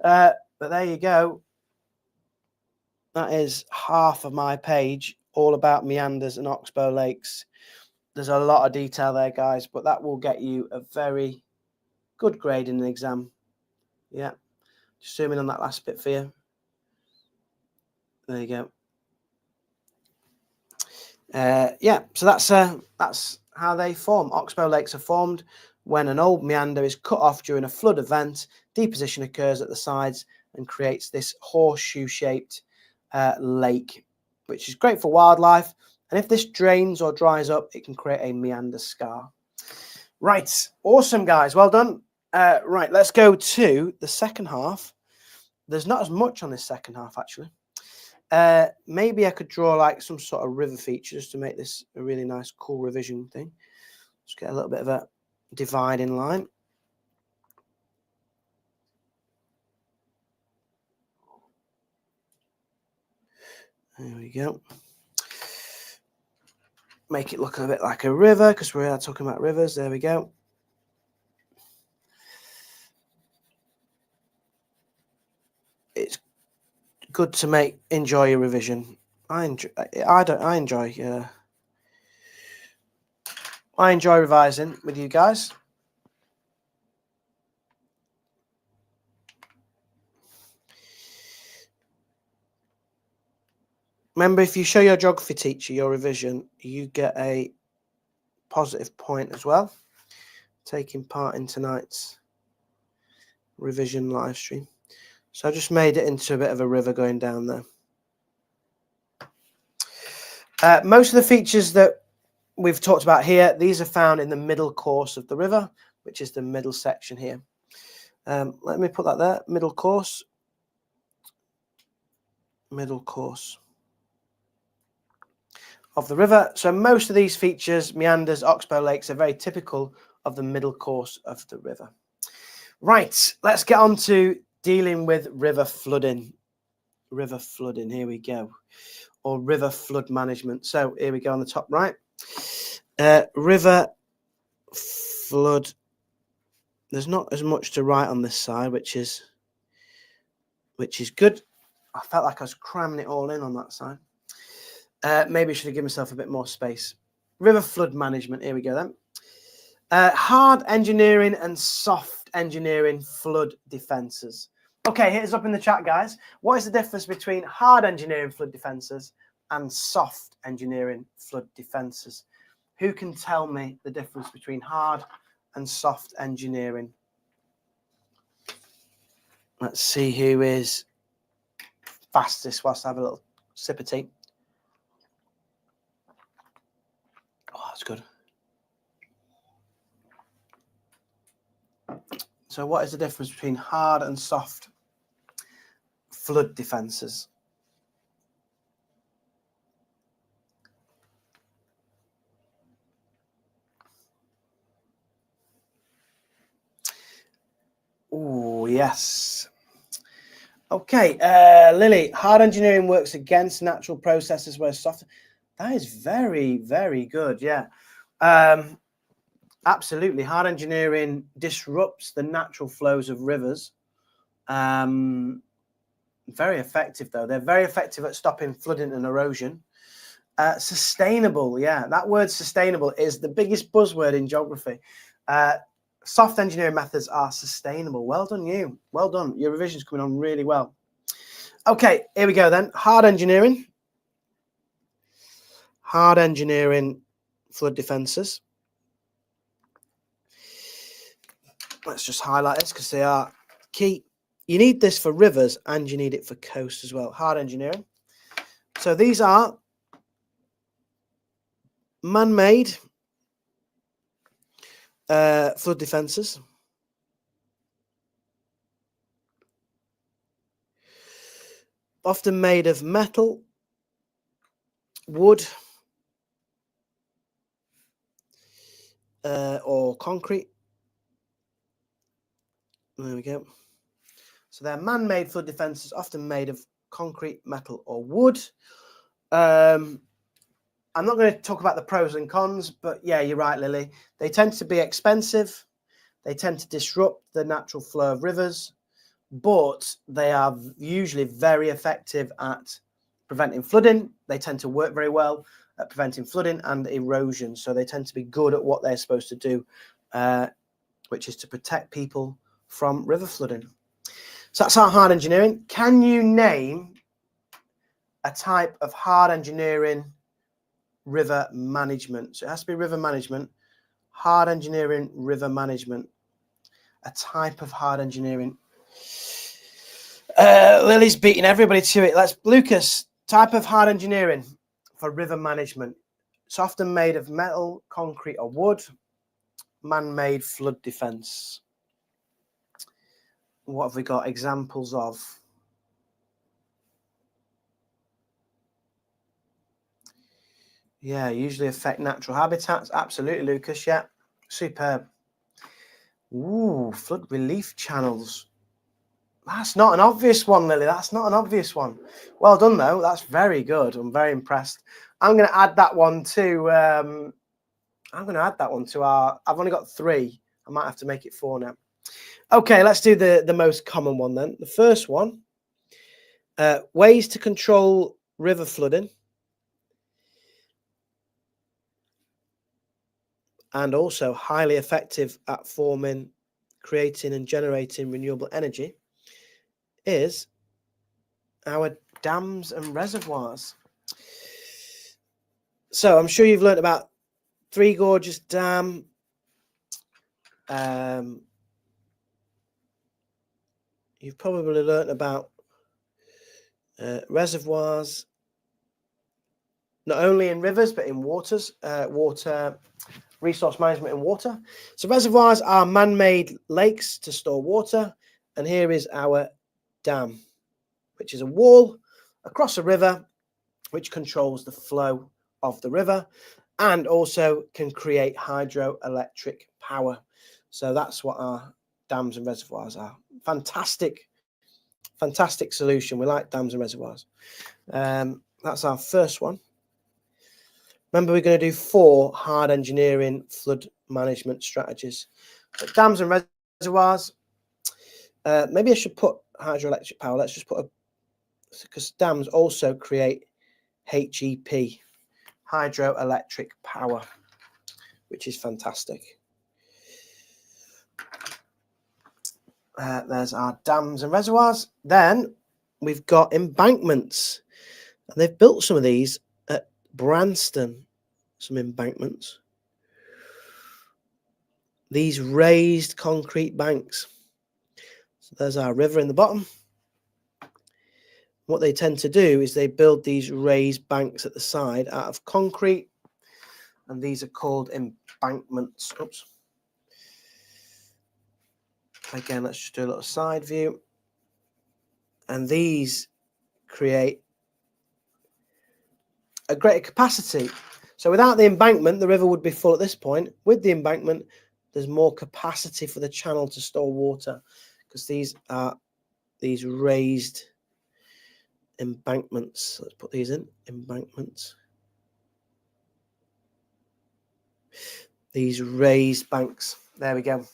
Speaker 1: But there you go. That is half of my page, all about meanders and oxbow lakes. There's a lot of detail there, guys, but that will get you a very good grade in an exam. Yeah, just zoom in on that last bit for you. There you go. Yeah, so that's how they form. Oxbow lakes are formed when an old meander is cut off during a flood event. Deposition occurs at the sides and creates this horseshoe-shaped lake, which is great for wildlife. And if this drains or dries up, it can create a meander scar. Right, awesome, guys. Well done. Right, let's go to the second half. There's not as much on this second half, actually. Maybe I could draw like some sort of river features to make this a really nice, cool revision thing. Just get a little bit of a dividing line. There we go. Make it look a bit like a river because we're talking about rivers. There we go. It's good to enjoy a revision. I enjoy revising with you guys. Remember, if you show your geography teacher your revision, you get a positive point as well. Taking part in tonight's revision live stream. So I just made it into a bit of a river going down there. Most of the features that we've talked about here, these are found in the middle course of the river, which is the middle section here. Let me put that there, middle course. Middle course of the river. So most of these features, meanders, oxbow lakes, are very typical of the middle course of the river. Right, let's get on to dealing with river flooding. River flooding, here we go. Or river flood management. So here we go on the top right. River flood. There's not as much to write on this side, which is good. I felt like I was cramming it all in on that side. Maybe I should have given myself a bit more space. River flood management. Here we go then. Hard engineering and soft engineering flood defences. Okay, hit us up in the chat, guys. What is the difference between hard engineering flood defences and soft engineering flood defences? Who can tell me the difference between hard and soft engineering? Let's see who is fastest whilst I have a little sip of tea. Oh, that's good. So what is the difference between hard and soft flood defences? Oh, yes. Okay, Lily, hard engineering works against natural processes where soft... That is very, very good, yeah. Absolutely. Hard engineering disrupts the natural flows of rivers. Very effective, though. They're very effective at stopping flooding and erosion. Sustainable, yeah. That word sustainable is the biggest buzzword in geography. Soft engineering methods are sustainable. Well done, you. Well done. Your revision's coming on really well. Okay, here we go then. Hard engineering. Hard engineering flood defences. Let's just highlight this because they are key. You need this for rivers and you need it for coast as well. Hard engineering. So these are man-made flood defences. Often made of metal, wood, or concrete. There we go. So they're man-made flood defences, often made of concrete, metal, or wood. I'm not going to talk about the pros and cons, but yeah, you're right, Lily. They tend to be expensive. They tend to disrupt the natural flow of rivers, but they are usually very effective at preventing flooding. They tend to work very well at preventing flooding and erosion. So they tend to be good at what they're supposed to do, which is to protect people from river flooding. So that's our hard engineering. Can you name a type of hard engineering river management? So it has to be river management. Hard engineering, river management. A type of hard engineering. Lily's beating everybody to it. Lucas, type of hard engineering for river management. It's often made of metal, concrete, or wood. Man-made flood defense. What have we got examples of? Yeah, usually affect natural habitats. Absolutely, Lucas. Yeah, superb. Ooh, flood relief channels. That's not an obvious one, Lily. That's not an obvious one. Well done, though. That's very good. I'm very impressed. I'm going to add that one to. I'm going to add that one to our. I've only got 3. I might have to make it 4 now. Okay, let's do the most common one then. The first one, ways to control river flooding. And also highly effective at forming, creating and generating renewable energy is our dams and reservoirs. So I'm sure you've learned about Three Gorges Dam. You've probably learned about reservoirs, not only in rivers, but in waters, water resource management in water. So reservoirs are man-made lakes to store water. And here is our dam, which is a wall across a river, which controls the flow of the river and also can create hydroelectric power. So that's what our dams and reservoirs are. Fantastic, fantastic solution. We like dams and reservoirs. That's our first one. Remember, we're going to do 4 hard engineering flood management strategies. So dams and reservoirs. Maybe I should put hydroelectric power. Let's just put because dams also create HEP, hydroelectric power, which is fantastic. There's our dams and reservoirs. Then we've got embankments. And they've built some of these at Branston, some embankments. These raised concrete banks. So there's our river in the bottom. What they tend to do is they build these raised banks at the side out of concrete. And these are called embankments. Oops. Again, let's just do a little side view. And these create a greater capacity. So without the embankment, the river would be full at this point. With the embankment, there's more capacity for the channel to store water because these are these raised embankments. Let's put these in, embankments. These raised banks. There we go.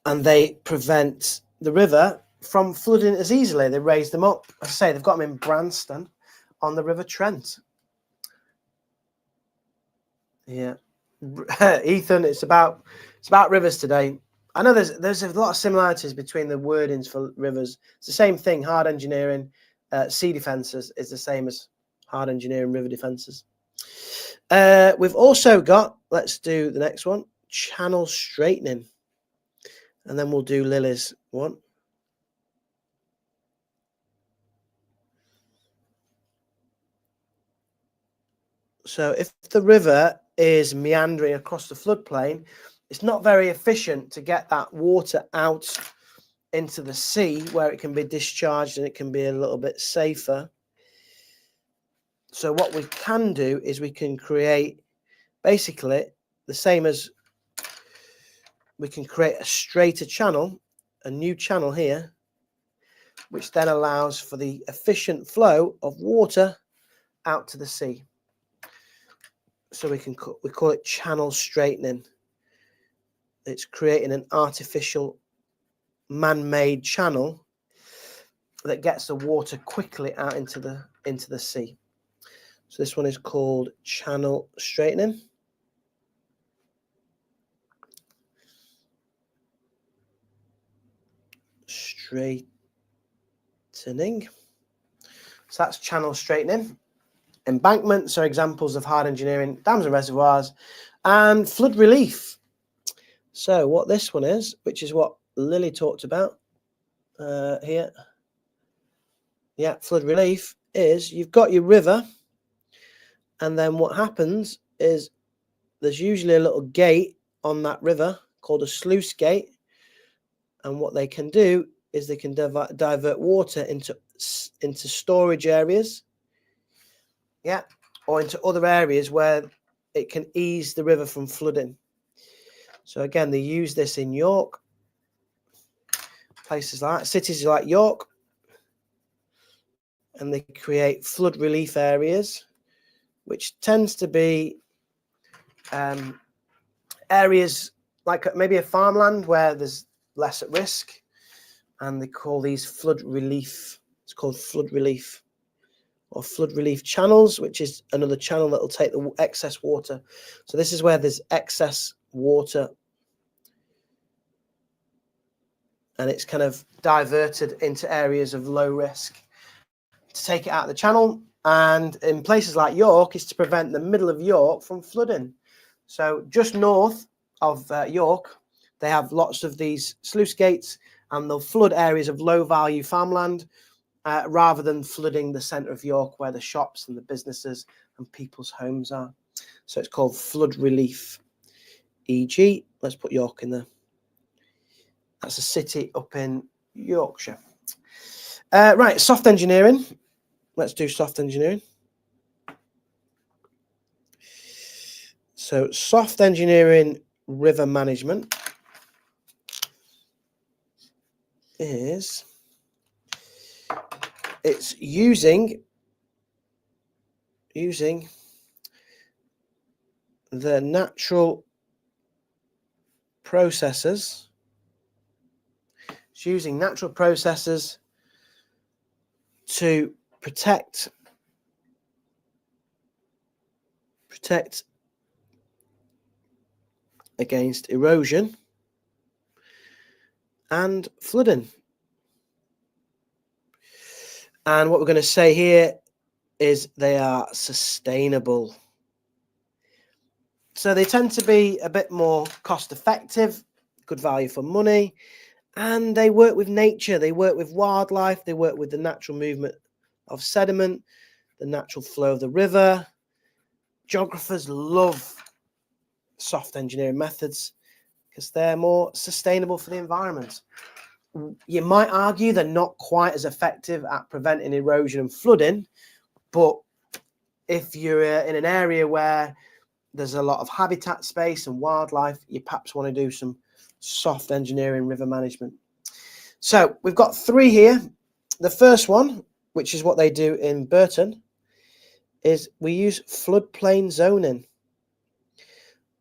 Speaker 1: And they prevent the river from flooding as easily. They raise them up. As I say, they've got them in Branston on the River Trent. Yeah. Ethan, it's about rivers today. I know there's a lot of similarities between the wordings for rivers. It's the same thing. Hard engineering, sea defences is the same as hard engineering, river defences. We've also got, let's do the next one, channel straightening. And then we'll do Lily's one. So if the river is meandering across the floodplain, it's not very efficient to get that water out into the sea where it can be discharged and it can be a little bit safer. So what we can do is we can create basically the same as we can create a straighter channel, a new channel here, which then allows for the efficient flow of water out to the sea. So we call it channel straightening. It's creating an artificial man-made channel that gets the water quickly out into the sea. So this one is called channel straightening. Straightening. So that's channel straightening. Embankments are examples of hard engineering, dams and reservoirs, and flood relief. So what this one is, which is what Lily talked about here. Yeah, flood relief is you've got your river, and then what happens is there's usually a little gate on that river called a sluice gate, and what they can do is they can divert water into storage areas, yeah, or into other areas where it can ease the river from flooding. So again, they use this in York, places like cities like York, and they create flood relief areas, which tends to be areas like maybe a farmland where there's less at risk, and they call these flood relief. It's called flood relief, or flood relief channels, which is another channel that will take the excess water. So this is where there's excess water, and it's kind of diverted into areas of low risk to take it out of the channel. And in places like York, it's to prevent the middle of York from flooding. So just north of York, they have lots of these sluice gates, and they'll flood areas of low value farmland rather than flooding the centre of York where the shops and the businesses and people's homes are. So it's called flood relief. E.g., let's put York in there. That's a city up in Yorkshire. Right, soft engineering. Let's do soft engineering. So soft engineering river management is it's using the natural processes. It's using natural processes to protect against erosion and flooding. And what we're going to say here is they are sustainable. So they tend to be a bit more cost effective, good value for money, and they work with nature, they work with wildlife, they work with the natural movement of sediment, the natural flow of the river. Geographers love soft engineering methods because they're more sustainable for the environment. You might argue they're not quite as effective at preventing erosion and flooding, but if you're in an area where there's a lot of habitat space and wildlife, you perhaps want to do some soft engineering river management. So we've got three here. The first one, which is what they do in Burton, is we use floodplain zoning.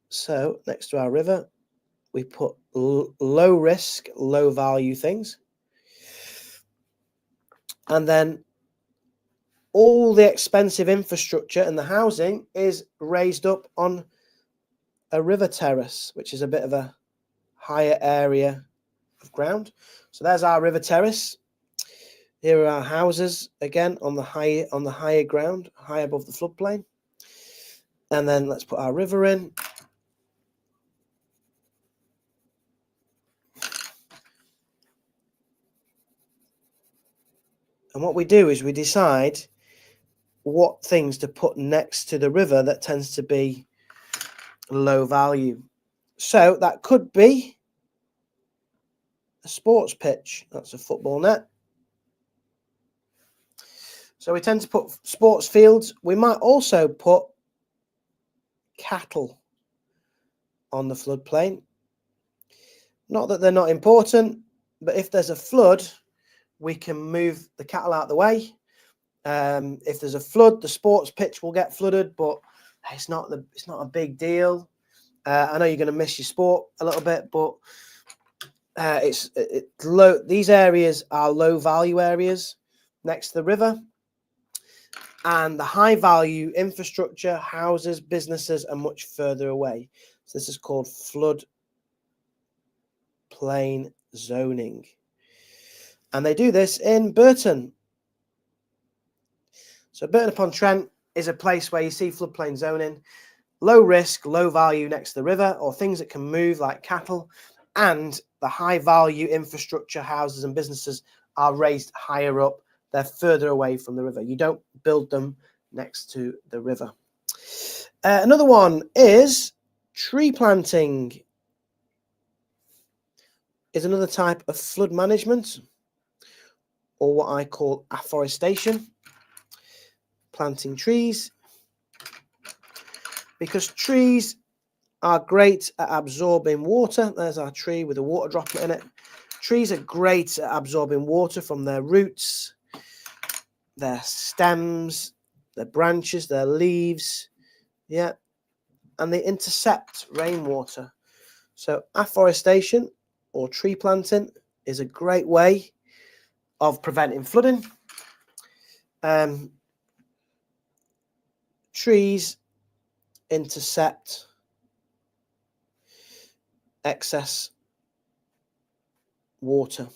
Speaker 1: So next to our river, we put low risk, low value things. And then all the expensive infrastructure and the housing is raised up on a river terrace, which is a bit of a higher area of ground. So there's our river terrace. Here are our houses again on the higher ground, high above the floodplain. And then let's put our river in. And what we do is we decide what things to put next to the river that tends to be low value. So that could be a sports pitch. That's a football net. So we tend to put sports fields. We might also put cattle on the floodplain. Not that they're not important, but if there's a flood, we can move the cattle out of the way. If there's a flood, the sports pitch will get flooded, but it's not a big deal. I know you're going to miss your sport a little bit, but it's low. These areas are low value areas next to the river, and the high value infrastructure, houses, businesses are much further away. So this is called flood plain zoning, and they do this in Burton. So Burton-upon-Trent is a place where you see floodplain zoning, low risk, low value next to the river, or things that can move like cattle, and the high value infrastructure, houses and businesses are raised higher up. They're further away from the river. You don't build them next to the river. Another one is tree planting. Is another type of flood management, or what I call afforestation. Planting trees, because trees are great at absorbing water. There's our tree with a water droplet in it. Trees are great at absorbing water from their roots, their stems, their branches, their leaves, yeah, and they intercept rainwater. So afforestation or tree planting is a great way of preventing flooding. Trees intercept excess water,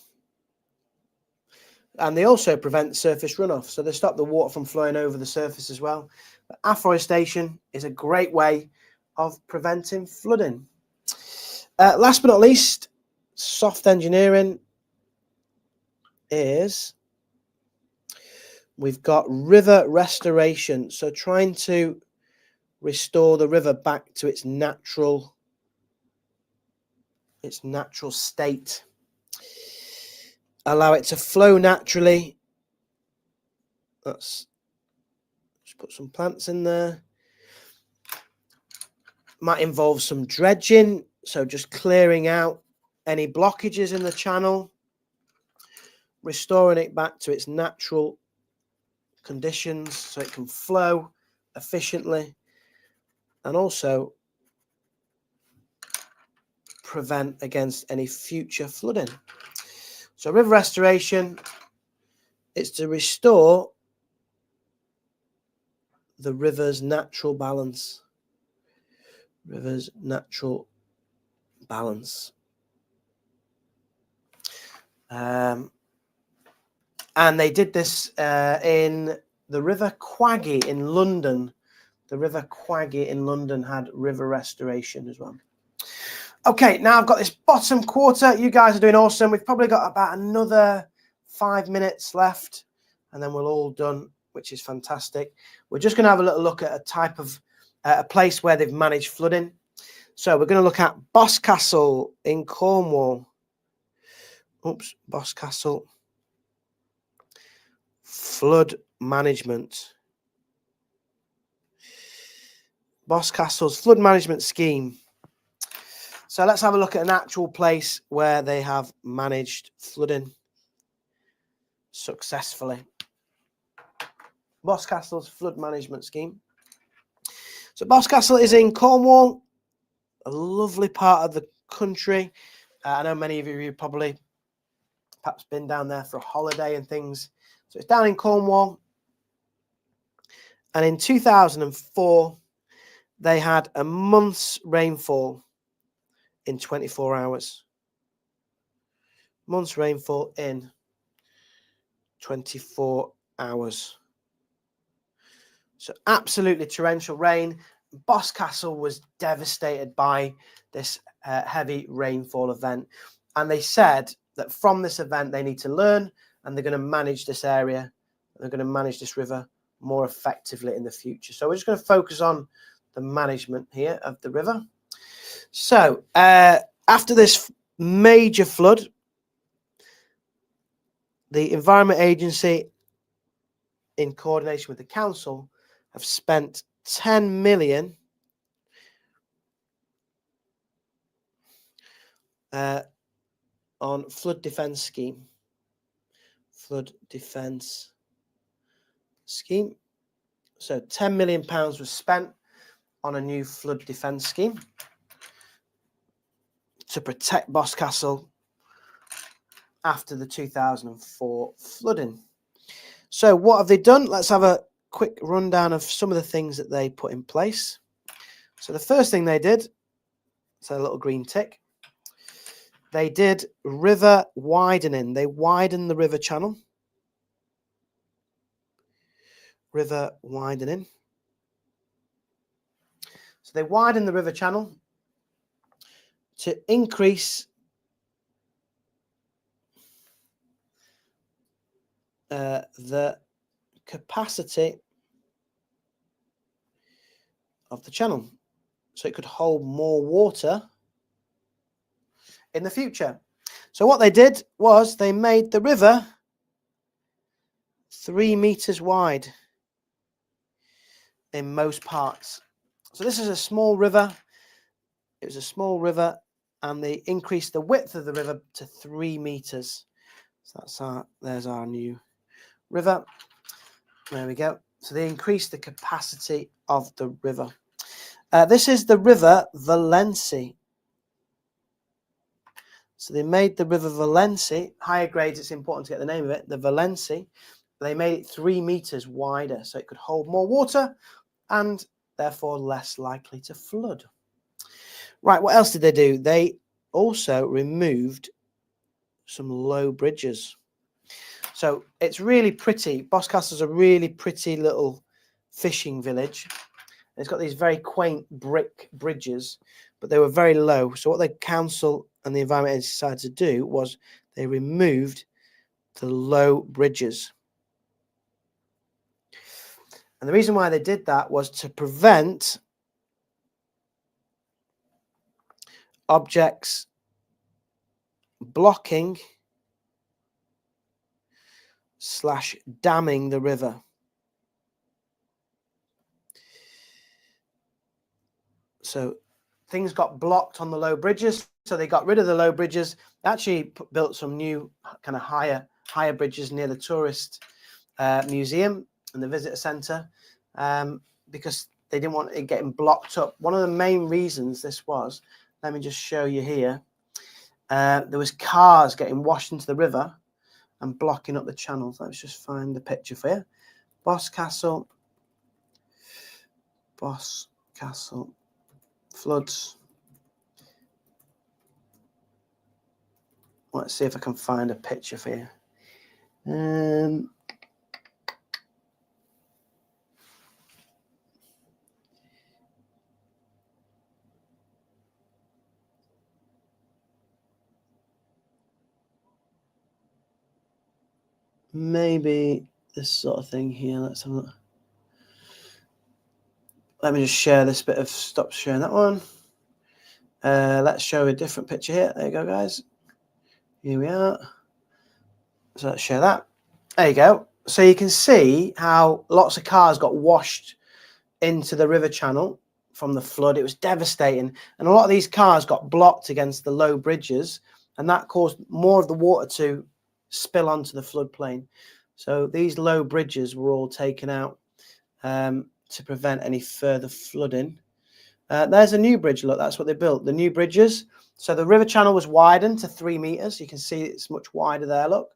Speaker 1: and they also prevent surface runoff, so they stop the water from flowing over the surface as well. But afforestation is a great way of preventing flooding. Last but not least, soft engineering is we've got river restoration, so trying to restore the river back to its natural state. Allow it to flow naturally. Let's just put some plants in there. Might involve some dredging, so just clearing out any blockages in the channel, restoring it back to its natural conditions so it can flow efficiently, and also prevent against any future flooding. So river restoration is to restore the river's natural balance. River's natural balance. And they did this in the River Quaggy in London. The River Quaggy in London had river restoration as well. Okay, now I've got this bottom quarter. You guys are doing awesome. We've probably got about another 5 minutes left, and then we're all done, which is fantastic. We're just going to have a little look at a type of a place where they've managed flooding. So we're going to look at Boscastle in Cornwall. Oops, Boscastle. Flood management. Boscastle's flood management scheme. So let's have a look at an actual place where they have managed flooding successfully. Boscastle's flood management scheme. So Boscastle is in Cornwall, a lovely part of the country. I know many of you probably perhaps been down there for a holiday and things. So it's down in Cornwall. And in 2004, they had a month's rainfall in 24 hours. Month's rainfall in 24 hours. So absolutely torrential rain. Boscastle was devastated by this heavy rainfall event. And they said that from this event, they need to learn, and they're going to manage this area. They're going to manage this river more effectively in the future. So we're just going to focus on the management here of the river. So after this major flood, the Environment Agency, in coordination with the council, have spent 10 million on flood defence scheme. Flood defence scheme. So £10 million was spent on a new flood defence scheme to protect Boscastle after the 2004 flooding. So what have they done? Let's have a quick rundown of some of the things that they put in place. So the first thing they did, so a little green tick, they did river widening. They widened the river channel. River widening. So they widened the river channel to increase the capacity of the channel, so it could hold more water in the future. So what they did was they made the river 3 meters wide in most parts. So this is a small river. It was a small river, and they increased the width of the river to 3 meters. So there's our new river. There we go. So they increased the capacity of the river. This is the river Valency. So they made the river Valency, higher grades, it's important to get the name of it, the Valency. They made it 3 meters wider, so it could hold more water and therefore less likely to flood. Right, what else did they do? They also removed some low bridges. So it's really pretty. Boscastle's a really pretty little fishing village. It's got these very quaint brick bridges, but they were very low. So what the council and the Environment Agency decided to do was they removed the low bridges. And the reason why they did that was to prevent objects blocking / damming the river. So things got blocked on the low bridges, so they got rid of the low bridges. They actually built some new kind of higher bridges near the tourist museum and the visitor centre because they didn't want it getting blocked up. One of the main reasons this was, let me just show you here, there was cars getting washed into the river and blocking up the channels. Let's just find the picture for you. Boscastle floods. Let's see if I can find a picture for you. Maybe this sort of thing here. Let's have a look. Let me just share this bit of, stop sharing that one. Let's show a different picture here. There you go, guys. Here we are. So let's share that. There you go. So you can see how lots of cars got washed into the river channel from the flood. It was devastating. And a lot of these cars got blocked against the low bridges, and that caused more of the water to spill onto the floodplain. So these low bridges were all taken out to prevent any further flooding. There's a new bridge. Look, that's what they built, the new bridges. So the river channel was widened to 3 meters. You can see it's much wider there, look.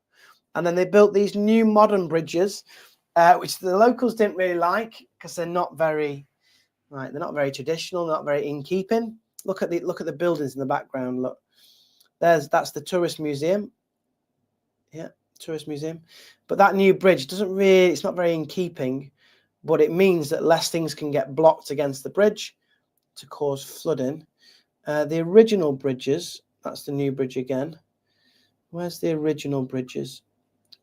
Speaker 1: And then they built these new modern bridges which the locals didn't really like because they're not very, right, they're not very traditional, not very in keeping. Look at the buildings in the background. Look, that's the tourist museum. Yeah, tourist museum. But that new bridge doesn't really, it's not very in keeping, but it means that less things can get blocked against the bridge to cause flooding. The original bridges, that's the new bridge again. Where's the original bridges?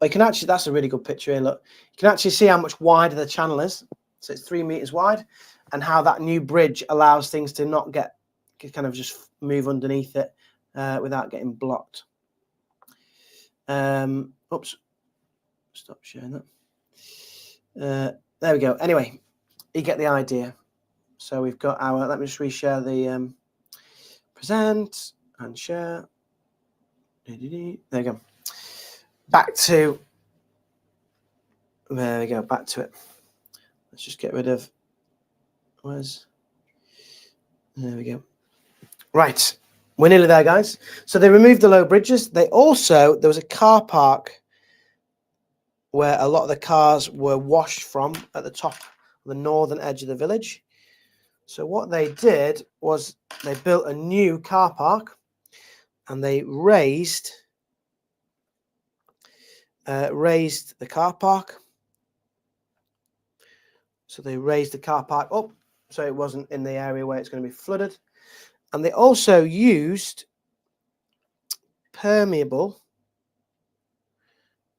Speaker 1: Oh, you can actually, that's a really good picture here. Look, you can actually see how much wider the channel is. So it's 3 meters wide, and how that new bridge allows things to not get, kind of just move underneath it without getting blocked. Oops, stop sharing that. There we go. Anyway, you get the idea. So we've got our, let me just reshare the present and share. There you go. Back to, there we go, back to it. Let's just get rid of, there we go. Right, we're nearly there, guys. So they removed the low bridges. They also, there was a car park where a lot of the cars were washed from at the top, the northern edge of the village. So what they did was they built a new car park, and they raised the car park. So they raised the car park up so it wasn't in the area where it's going to be flooded. And they also used permeable,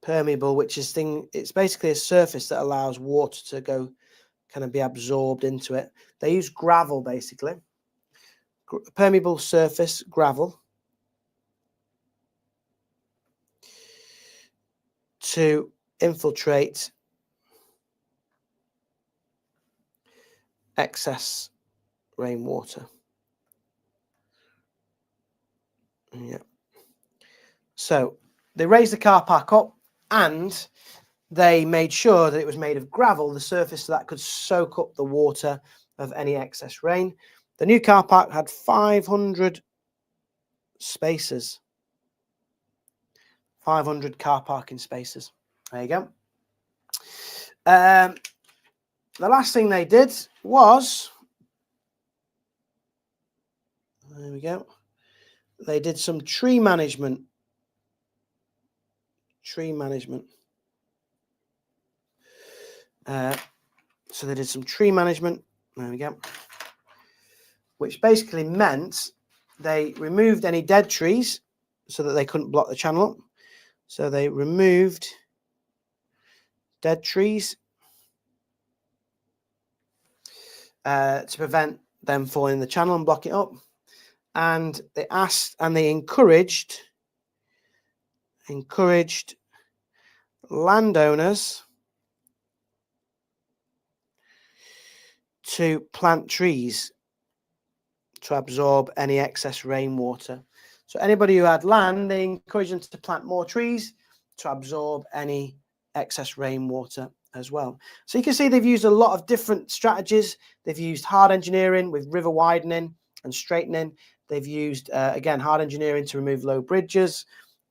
Speaker 1: which is it's basically a surface that allows water to go, kind of be absorbed into it. They use gravel, basically. Permeable surface, gravel, to infiltrate excess rainwater. Yeah. So they raised the car park up, and they made sure that it was made of gravel, the surface that could soak up the water of any excess rain. The new car park had 500 spaces. 500 car parking spaces. There you go. The last thing they did was, there we go, they did some tree management. So they did some tree management. There we go. Which basically meant they removed any dead trees so that they couldn't block the channel up. So they removed dead trees to prevent them falling in the channel and block it up. And they encouraged landowners to plant trees to absorb any excess rainwater. So anybody who had land, they encouraged them to plant more trees to absorb any excess rainwater as well. So you can see they've used a lot of different strategies. They've used hard engineering with river widening and straightening. They've used, again, hard engineering to remove low bridges.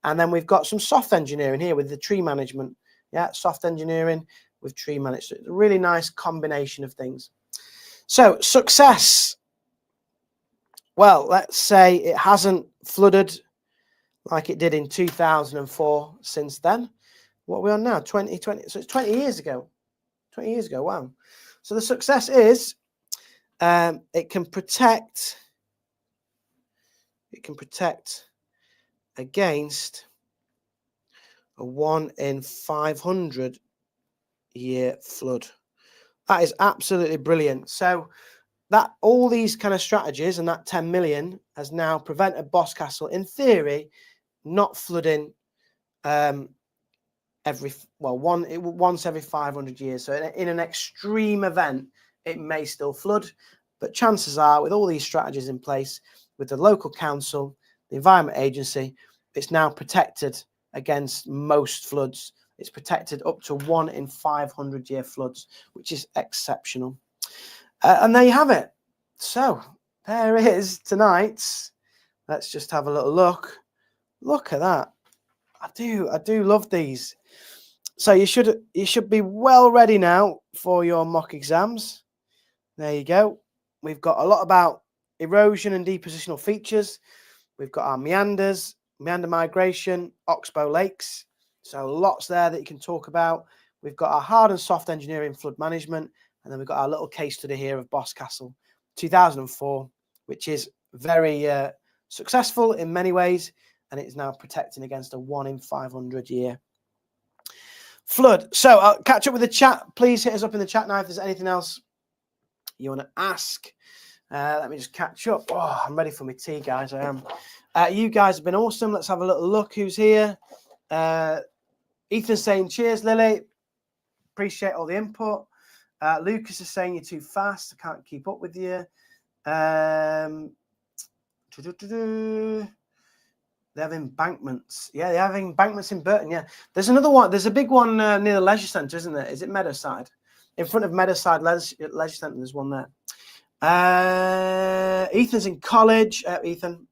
Speaker 1: And then we've got some soft engineering here with the tree management. Yeah, soft engineering with tree management. So it's a really nice combination of things. So success. Well, let's say it hasn't flooded like it did in 2004 since then. What are we on now? 2020. So it's 20 years ago. 20 years ago. Wow. So the success is it can protect against a 1 in 500 year flood. That is absolutely brilliant. So that all these kind of strategies and that 10 million has now prevented Boscastle, in theory, not flooding once every 500 years. So in an extreme event, it may still flood, but chances are, with all these strategies in place, with the local council, the Environment Agency, it's now protected against most floods. It's protected up to 1 in 500 year floods, which is exceptional. And there you have it. So there is tonight's. Let's just have a little look. Look at that. I do love these. So you should be well ready now for your mock exams. There you go. We've got a lot about erosion and depositional features. We've got our meanders, meander migration, oxbow lakes. So lots there that you can talk about. We've got our hard and soft engineering flood management. And then we've got our little case study here of Boscastle 2004, which is very successful in many ways. And it is now protecting against a 1 in 500 year flood. So I'll catch up with the chat. Please hit us up in the chat now if there's anything else you want to ask. Let me just catch up. Oh, I'm ready for my tea, guys. I am. You guys have been awesome. Let's have a little look who's here. Ethan's saying, cheers, Lily. Appreciate all the input. Lucas is saying you're too fast. I can't keep up with you. They have embankments. Yeah, they have embankments in Burton. Yeah. There's another one. There's a big one near the Leisure Centre, isn't there? Is it Meadowside? In front of Meadowside Leisure Centre, there's one there. Ethan's in college. Ethan.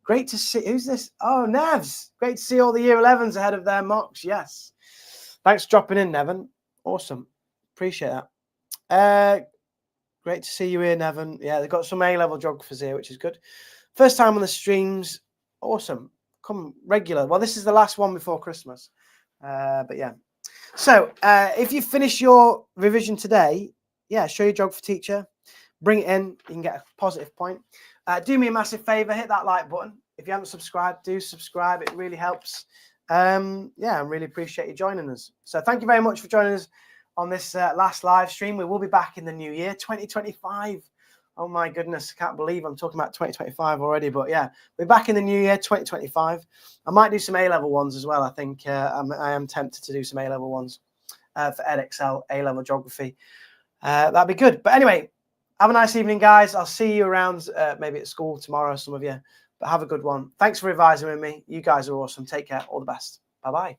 Speaker 1: Great to see. Who's this? Oh, Nevs. Great to see all the year 11s ahead of their mocks. Yes. Thanks for dropping in, Nevin. Awesome. Appreciate that. Great to see you here, Nevin. Yeah, they've got some A-level geographers here, which is good. First time on the streams. Awesome. Come regular. Well, this is the last one before Christmas. But yeah. So if you finish your revision today, yeah, show your geography teacher. Bring it in. You can get a positive point. Do me a massive favor. Hit that like button. If you haven't subscribed, do subscribe. It really helps. Yeah, I really appreciate you joining us. So thank you very much for joining us on this last live stream. We will be back in the new year, 2025. Oh my goodness, I can't believe I'm talking about 2025 already. But yeah, we're back in the new year, 2025. I might do some A-level ones as well. I think I am tempted to do some A-level ones for Edexcel, A-level geography. That'd be good. But anyway, have a nice evening, guys. I'll see you around maybe at school tomorrow, some of you. But have a good one. Thanks for revising with me. You guys are awesome. Take care. All the best. Bye-bye.